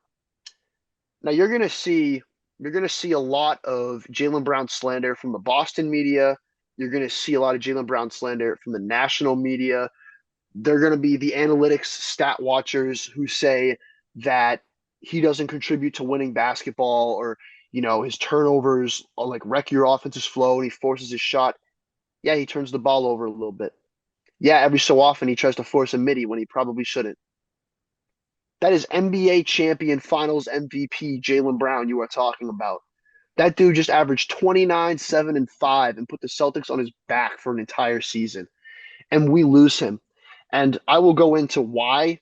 Now you're going to see a lot of Jaylen Brown slander from the Boston media. You're going to see a lot of Jaylen Brown slander from the national media. They're going to be the analytics stat watchers who say that he doesn't contribute to winning basketball, or his turnovers like wreck your offensive flow and he forces his shot. Yeah, he turns the ball over a little bit. Yeah, every so often he tries to force a midi when he probably shouldn't. That is NBA champion finals MVP Jaylen Brown you are talking about. That dude just averaged 29, 7, and 5 and put the Celtics on his back for an entire season. And we lose him. And I will go into why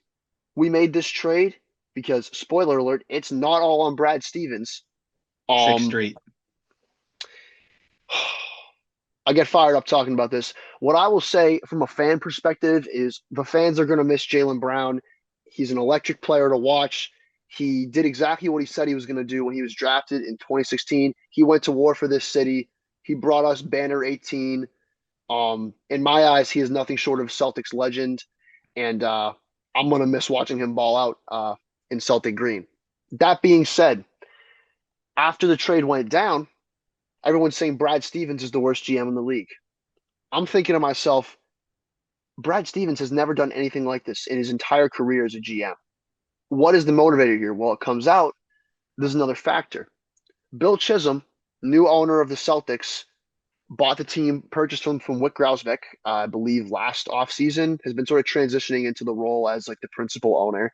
we made this trade because, spoiler alert, it's not all on Brad Stevens. six Um, straight. I get fired up talking about this. What I will say from a fan perspective is the fans are going to miss Jaylen Brown. He's an electric player to watch. He did exactly what he said he was going to do when he was drafted in 2016. He went to war for this city. He brought us banner 18. In my eyes, he is nothing short of Celtics legend, and I'm gonna miss watching him ball out in Celtic green. That being said, after the trade went down, everyone's saying Brad Stevens is the worst GM in the league. I'm thinking to myself, Brad Stevens has never done anything like this in his entire career as a GM. What is the motivator here? Well, it comes out there's another factor. Bill Chisholm, new owner of the Celtics, bought the team, purchased him from Wyc Grousbeck, I believe last offseason, has been sort of transitioning into the role as like the principal owner,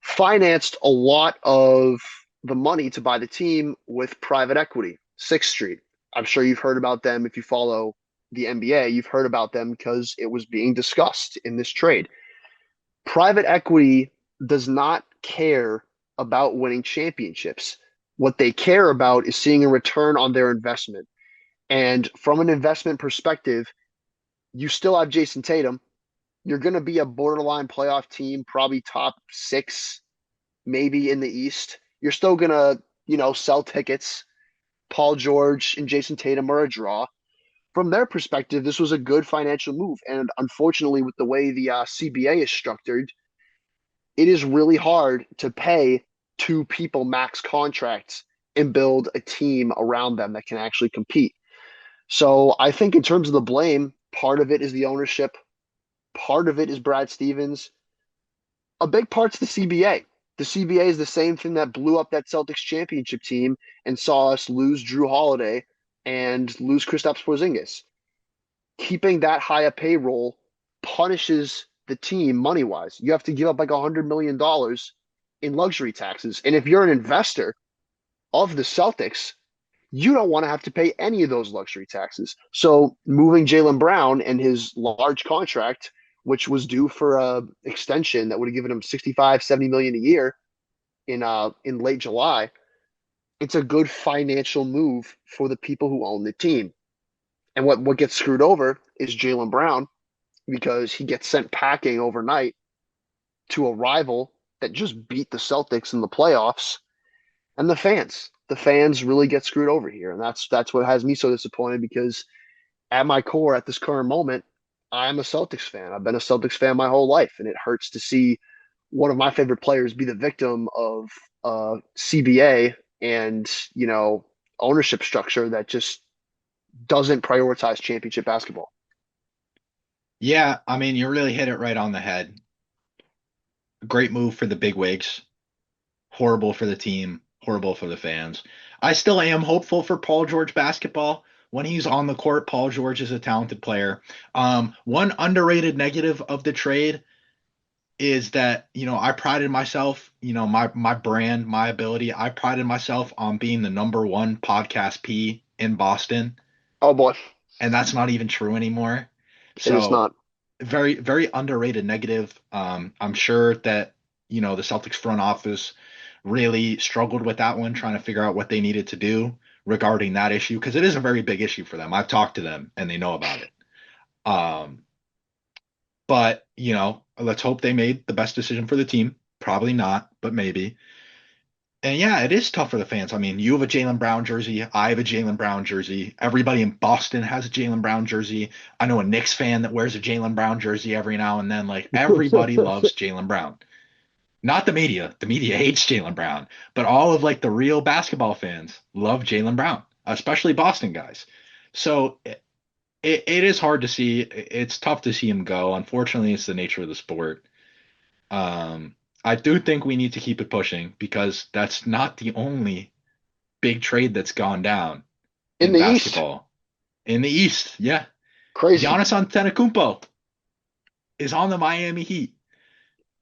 financed a lot of the money to buy the team with private equity, Sixth Street. I'm sure you've heard about them if you follow the NBA. You've heard about them because it was being discussed in this trade. Private equity does not care about winning championships. What they care about is seeing a return on their investment. And from an investment perspective, you still have Jason Tatum. You're going to be a borderline playoff team, probably top 6, maybe in the East. You're still going to, sell tickets. Paul George and Jason Tatum are a draw. From their perspective, this was a good financial move. And unfortunately, with the way the CBA is structured, it is really hard to pay 2 people max contracts and build a team around them that can actually compete. So I think in terms of the blame, part of it is the ownership. Part of it is Brad Stevens. A big part's the CBA. The CBA is the same thing that blew up that Celtics championship team and saw us lose Drew Holiday and lose Kristaps Porzingis. Keeping that high a payroll punishes the team money-wise. You have to give up like $100 million in luxury taxes. And if you're an investor of the Celtics, you don't want to have to pay any of those luxury taxes. So moving Jaylen Brown and his large contract, which was due for a extension that would have given him 65, 70 million a year in late July, it's a good financial move for the people who own the team. And what gets screwed over is Jaylen Brown because he gets sent packing overnight to a rival that just beat the Celtics in the playoffs, and the fans really get screwed over here, and that's what has me so disappointed because at my core, at this current moment, I'm a Celtics fan. I've been a Celtics fan my whole life, and it hurts to see one of my favorite players be the victim of CBA and ownership structure that just doesn't prioritize championship basketball. Yeah, I mean, you really hit it right on the head. Great move for the bigwigs. Horrible for the team. Horrible for the fans. I still am hopeful for Paul George basketball. When he's on the court, Paul George is a talented player. One underrated negative of the trade is that, I prided myself, my brand, my ability. I prided myself on being the number one podcast P in Boston. Oh boy. And that's not even true anymore. It is not. Very, very underrated negative. I'm sure that, the Celtics front office really struggled with that one, trying to figure out what they needed to do regarding that issue, because it is a very big issue for them. I've talked to them and they know about it. But, let's hope they made the best decision for the team. Probably not, but maybe. And yeah, it is tough for the fans. I mean, you have a Jaylen Brown jersey. I have a Jaylen Brown jersey. Everybody in Boston has a Jaylen Brown jersey. I know a Knicks fan that wears a Jaylen Brown jersey every now and then. Like, everybody loves Jaylen Brown. Not the media. The media hates Jaylen Brown. But all of, like, the real basketball fans love Jaylen Brown, especially Boston guys. So it is hard to see. It's tough to see him go. Unfortunately, it's the nature of the sport. I do think we need to keep it pushing because that's not the only big trade that's gone down in the basketball. In the East, yeah. Crazy. Giannis Antetokounmpo is on the Miami Heat.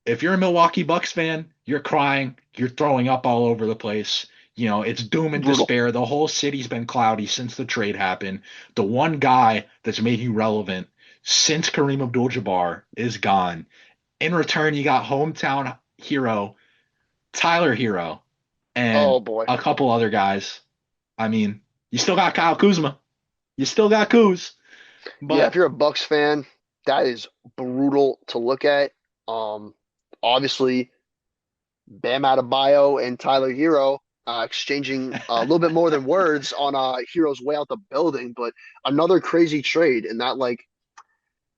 If you're a Milwaukee Bucks fan, you're crying, you're throwing up all over the place. It's doom and despair. The whole city's been cloudy since the trade happened. The one guy that's made you relevant since Kareem Abdul-Jabbar is gone. In return, you got hometown hero Tyler Hero and a couple other guys. I mean, you still got Kyle Kuzma. You still got Kuz. But yeah, if you're a Bucks fan, that is brutal to look at. Obviously, Bam Adebayo and Tyler Hero exchanging a little bit more than words on Hero's way out the building, but another crazy trade in that, like,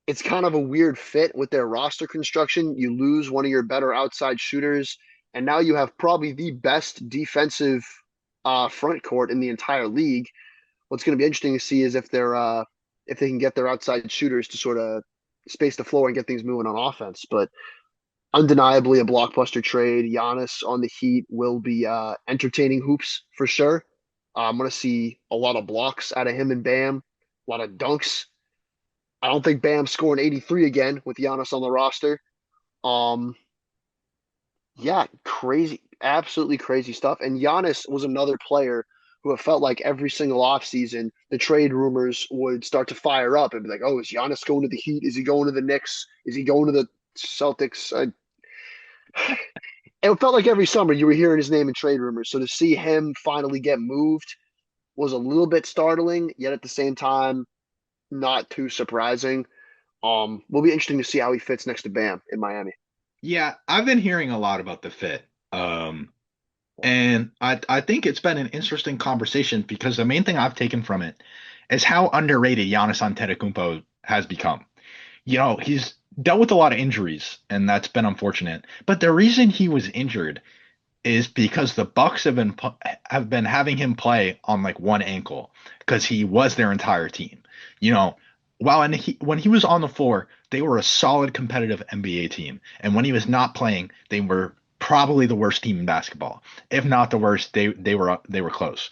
it's kind of a weird fit with their roster construction. You lose one of your better outside shooters, and now you have probably the best defensive front court in the entire league. What's going to be interesting to see is if they can get their outside shooters to sort of space the floor and get things moving on offense. But undeniably a blockbuster trade. Giannis on the Heat will be entertaining hoops for sure. I'm going to see a lot of blocks out of him and Bam, a lot of dunks. I don't think Bam's scoring 83 again with Giannis on the roster. Yeah, crazy, absolutely crazy stuff. And Giannis was another player who have felt like every single offseason, the trade rumors would start to fire up and be like, oh, is Giannis going to the Heat? Is he going to the Knicks? Is he going to the Celtics? It felt like every summer you were hearing his name in trade rumors. So to see him finally get moved was a little bit startling, yet at the same time, not too surprising. Will be interesting to see how he fits next to Bam in Miami. Yeah, I've been hearing a lot about the fit. And I think it's been an interesting conversation because the main thing I've taken from it is how underrated Giannis Antetokounmpo has become. He's dealt with a lot of injuries, and that's been unfortunate. But the reason he was injured is because the Bucks have been having him play on like one ankle because he was their entire team. When he was on the floor, they were a solid competitive NBA team, and when he was not playing, they were probably the worst team in basketball, if not the worst. They were close.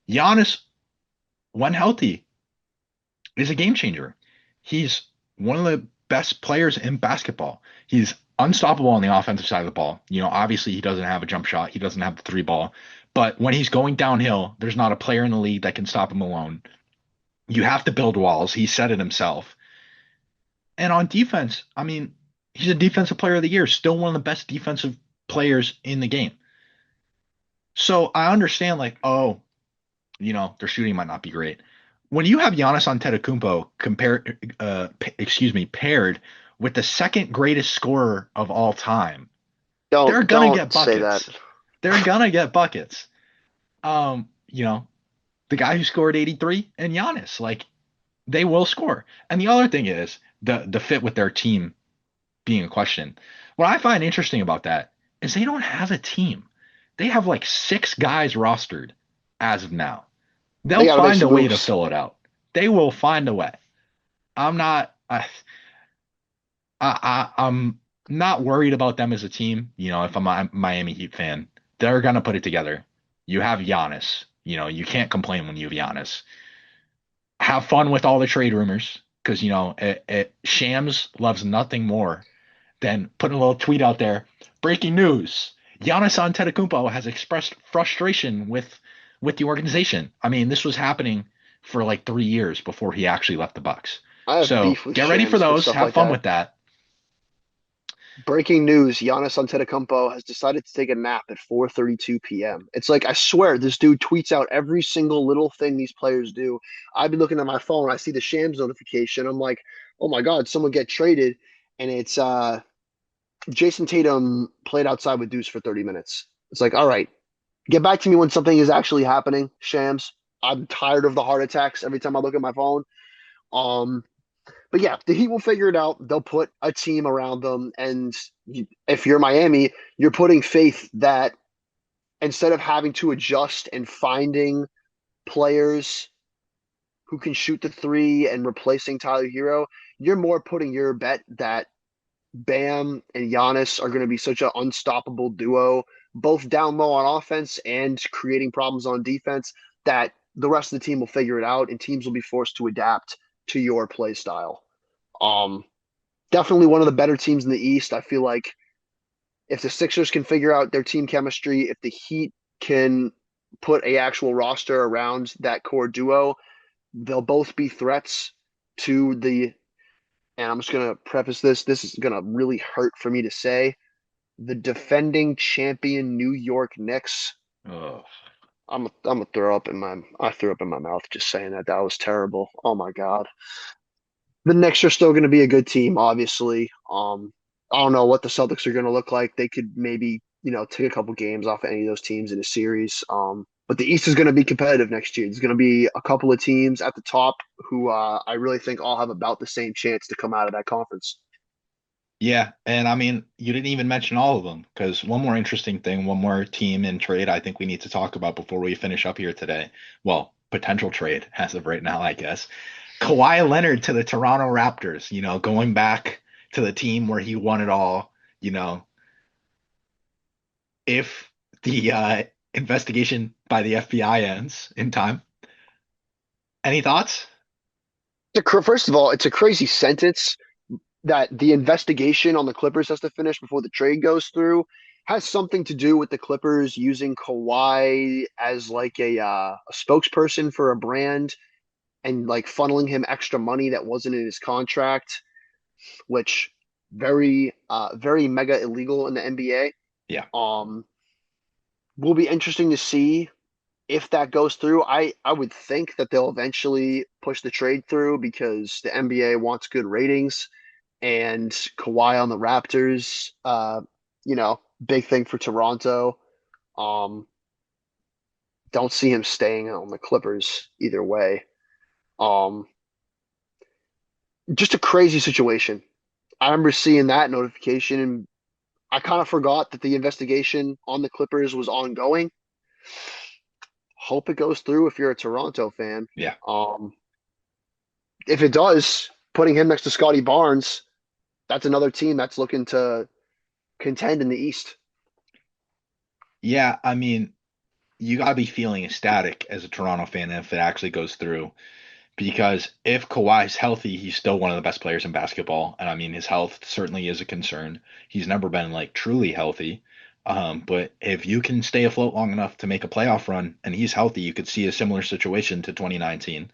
Giannis, when healthy, is a game changer. He's one of the best players in basketball. He's unstoppable on the offensive side of the ball. Obviously he doesn't have a jump shot. He doesn't have the three ball. But when he's going downhill, there's not a player in the league that can stop him alone. You have to build walls. He said it himself. And on defense, I mean, he's a defensive player of the year, still one of the best defensive players in the game. So I understand, like, oh, their shooting might not be great. When you have Giannis Antetokounmpo paired with the second greatest scorer of all time, they're gonna get Don't say that. buckets. They're gonna get buckets. Um, you know, the guy who scored 83 and Giannis, like, they will score. And the other thing is the fit with their team being a question. What I find interesting about that is they don't have a team. They have like six guys rostered as of now. They They'll gotta make find a some way to moves. fill it out. They will find a way. I'm not I'm not worried about them as a team. If I'm a Miami Heat fan, they're gonna put it together. You have Giannis. You can't complain when you have Giannis. Have fun with all the trade rumors because Shams loves nothing more than putting a little tweet out there. Breaking news: Giannis Antetokounmpo has expressed frustration with the organization. I mean, this was happening for like 3 years before he actually left the Bucks. I have So beef with get ready for Shams for those. stuff Have like fun that. with that. Breaking news: Giannis Antetokounmpo has decided to take a nap at 4:32 p.m. It's like, I swear this dude tweets out every single little thing these players do. I've been looking at my phone, I see the Shams notification. I'm like, oh my God, someone get traded, and it's Jason Tatum played outside with Deuce for 30 minutes. It's like, all right, get back to me when something is actually happening, Shams. I'm tired of the heart attacks every time I look at my phone. Um, but yeah, the Heat will figure it out. They'll put a team around them. And if you're Miami, you're putting faith that instead of having to adjust and finding players who can shoot the three and replacing Tyler Hero, you're more putting your bet that Bam and Giannis are going to be such an unstoppable duo, both down low on offense and creating problems on defense, that the rest of the team will figure it out and teams will be forced to adapt to your play style. Um, Definitely one of the better teams in the East. I feel like if the Sixers can figure out their team chemistry, if the Heat can put a actual roster around that core duo, they'll both be threats to the. And I'm just gonna preface this. This is gonna really hurt for me to say. The defending champion New York Knicks. Ugh. I'm gonna throw up in my. I threw up in my mouth just saying that. That was terrible. Oh my God. The Knicks are still going to be a good team, obviously. I don't know what the Celtics are going to look like. They could maybe, take a couple games off of any of those teams in a series. But the East is going to be competitive next year. There's going to be a couple of teams at the top who I really think all have about the same chance to come out of that conference. Yeah, and I mean, you didn't even mention all of them because one more interesting thing, one more team in trade I think we need to talk about before we finish up here today. Well, potential trade as of right now, I guess. Kawhi Leonard to the Toronto Raptors, going back to the team where he won it all, you know, if the investigation by the FBI ends in time. Any thoughts? First of all, it's a crazy sentence that the investigation on the Clippers has to finish before the trade goes through. Has something to do with the Clippers using Kawhi as like a spokesperson for a brand and like funneling him extra money that wasn't in his contract, which very mega illegal in the NBA. Yeah. Will be interesting to see if that goes through. I would think that they'll eventually push the trade through because the NBA wants good ratings, and Kawhi on the Raptors, big thing for Toronto. Um, don't see him staying on the Clippers either way. Um, just a crazy situation. I remember seeing that notification, and I kind of forgot that the investigation on the Clippers was ongoing. Hope it goes through if you're a Toronto fan. Yeah. If it does, putting him next to Scotty Barnes, that's another team that's looking to contend in the East. Yeah, I mean, you gotta be feeling ecstatic as a Toronto fan if it actually goes through because if Kawhi's healthy, he's still one of the best players in basketball. And I mean, his health certainly is a concern. He's never been like truly healthy. But if you can stay afloat long enough to make a playoff run and he's healthy, you could see a similar situation to 2019.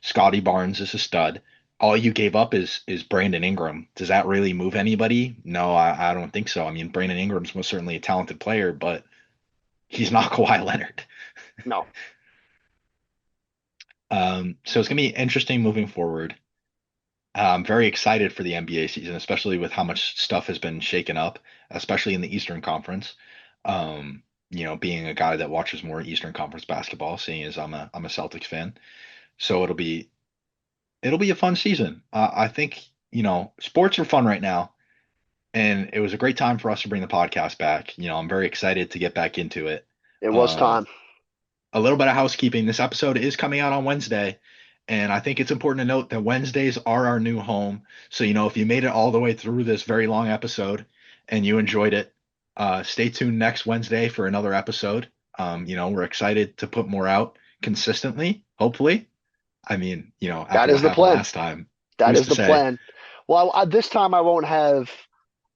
Scotty Barnes is a stud. All you gave up is Brandon Ingram. Does that really move anybody? No, I don't think so. I mean, Brandon Ingram's most certainly a talented player, but he's not Kawhi Leonard. No. So it's gonna be interesting moving forward. I'm very excited for the NBA season, especially with how much stuff has been shaken up, especially in the Eastern Conference. Being a guy that watches more Eastern Conference basketball, seeing as I'm a Celtics fan, so it'll be a fun season. I think sports are fun right now, and it was a great time for us to bring the podcast back. I'm very excited to get back into it. It was time. A little bit of housekeeping. This episode is coming out on Wednesday, and I think it's important to note that Wednesdays are our new home. So, if you made it all the way through this very long episode and you enjoyed it, stay tuned next Wednesday for another episode. We're excited to put more out consistently, hopefully. I mean, after That is the what happened plan. last time. That who's is to the say? plan. Well, this time I won't have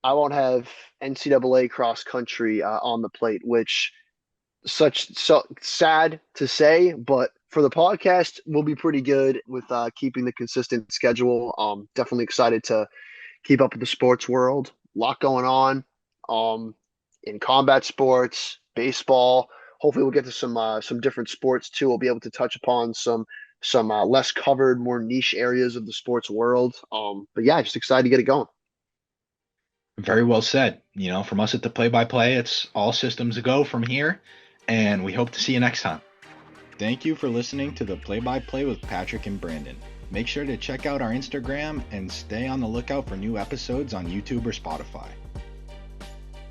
NCAA cross country on the plate, which so sad to say, but for the podcast, we'll be pretty good with keeping the consistent schedule. Definitely excited to keep up with the sports world. A lot going on in combat sports, baseball. Hopefully, we'll get to some different sports too. We'll be able to touch upon some less covered, more niche areas of the sports world. But yeah, just excited to get it going. Very well said. From us at the play-by-play, it's all systems go from here, and we hope to see you next time. Thank you for listening to the play-by-play with Patrick and Brandon. Make sure to check out our Instagram and stay on the lookout for new episodes on YouTube or Spotify.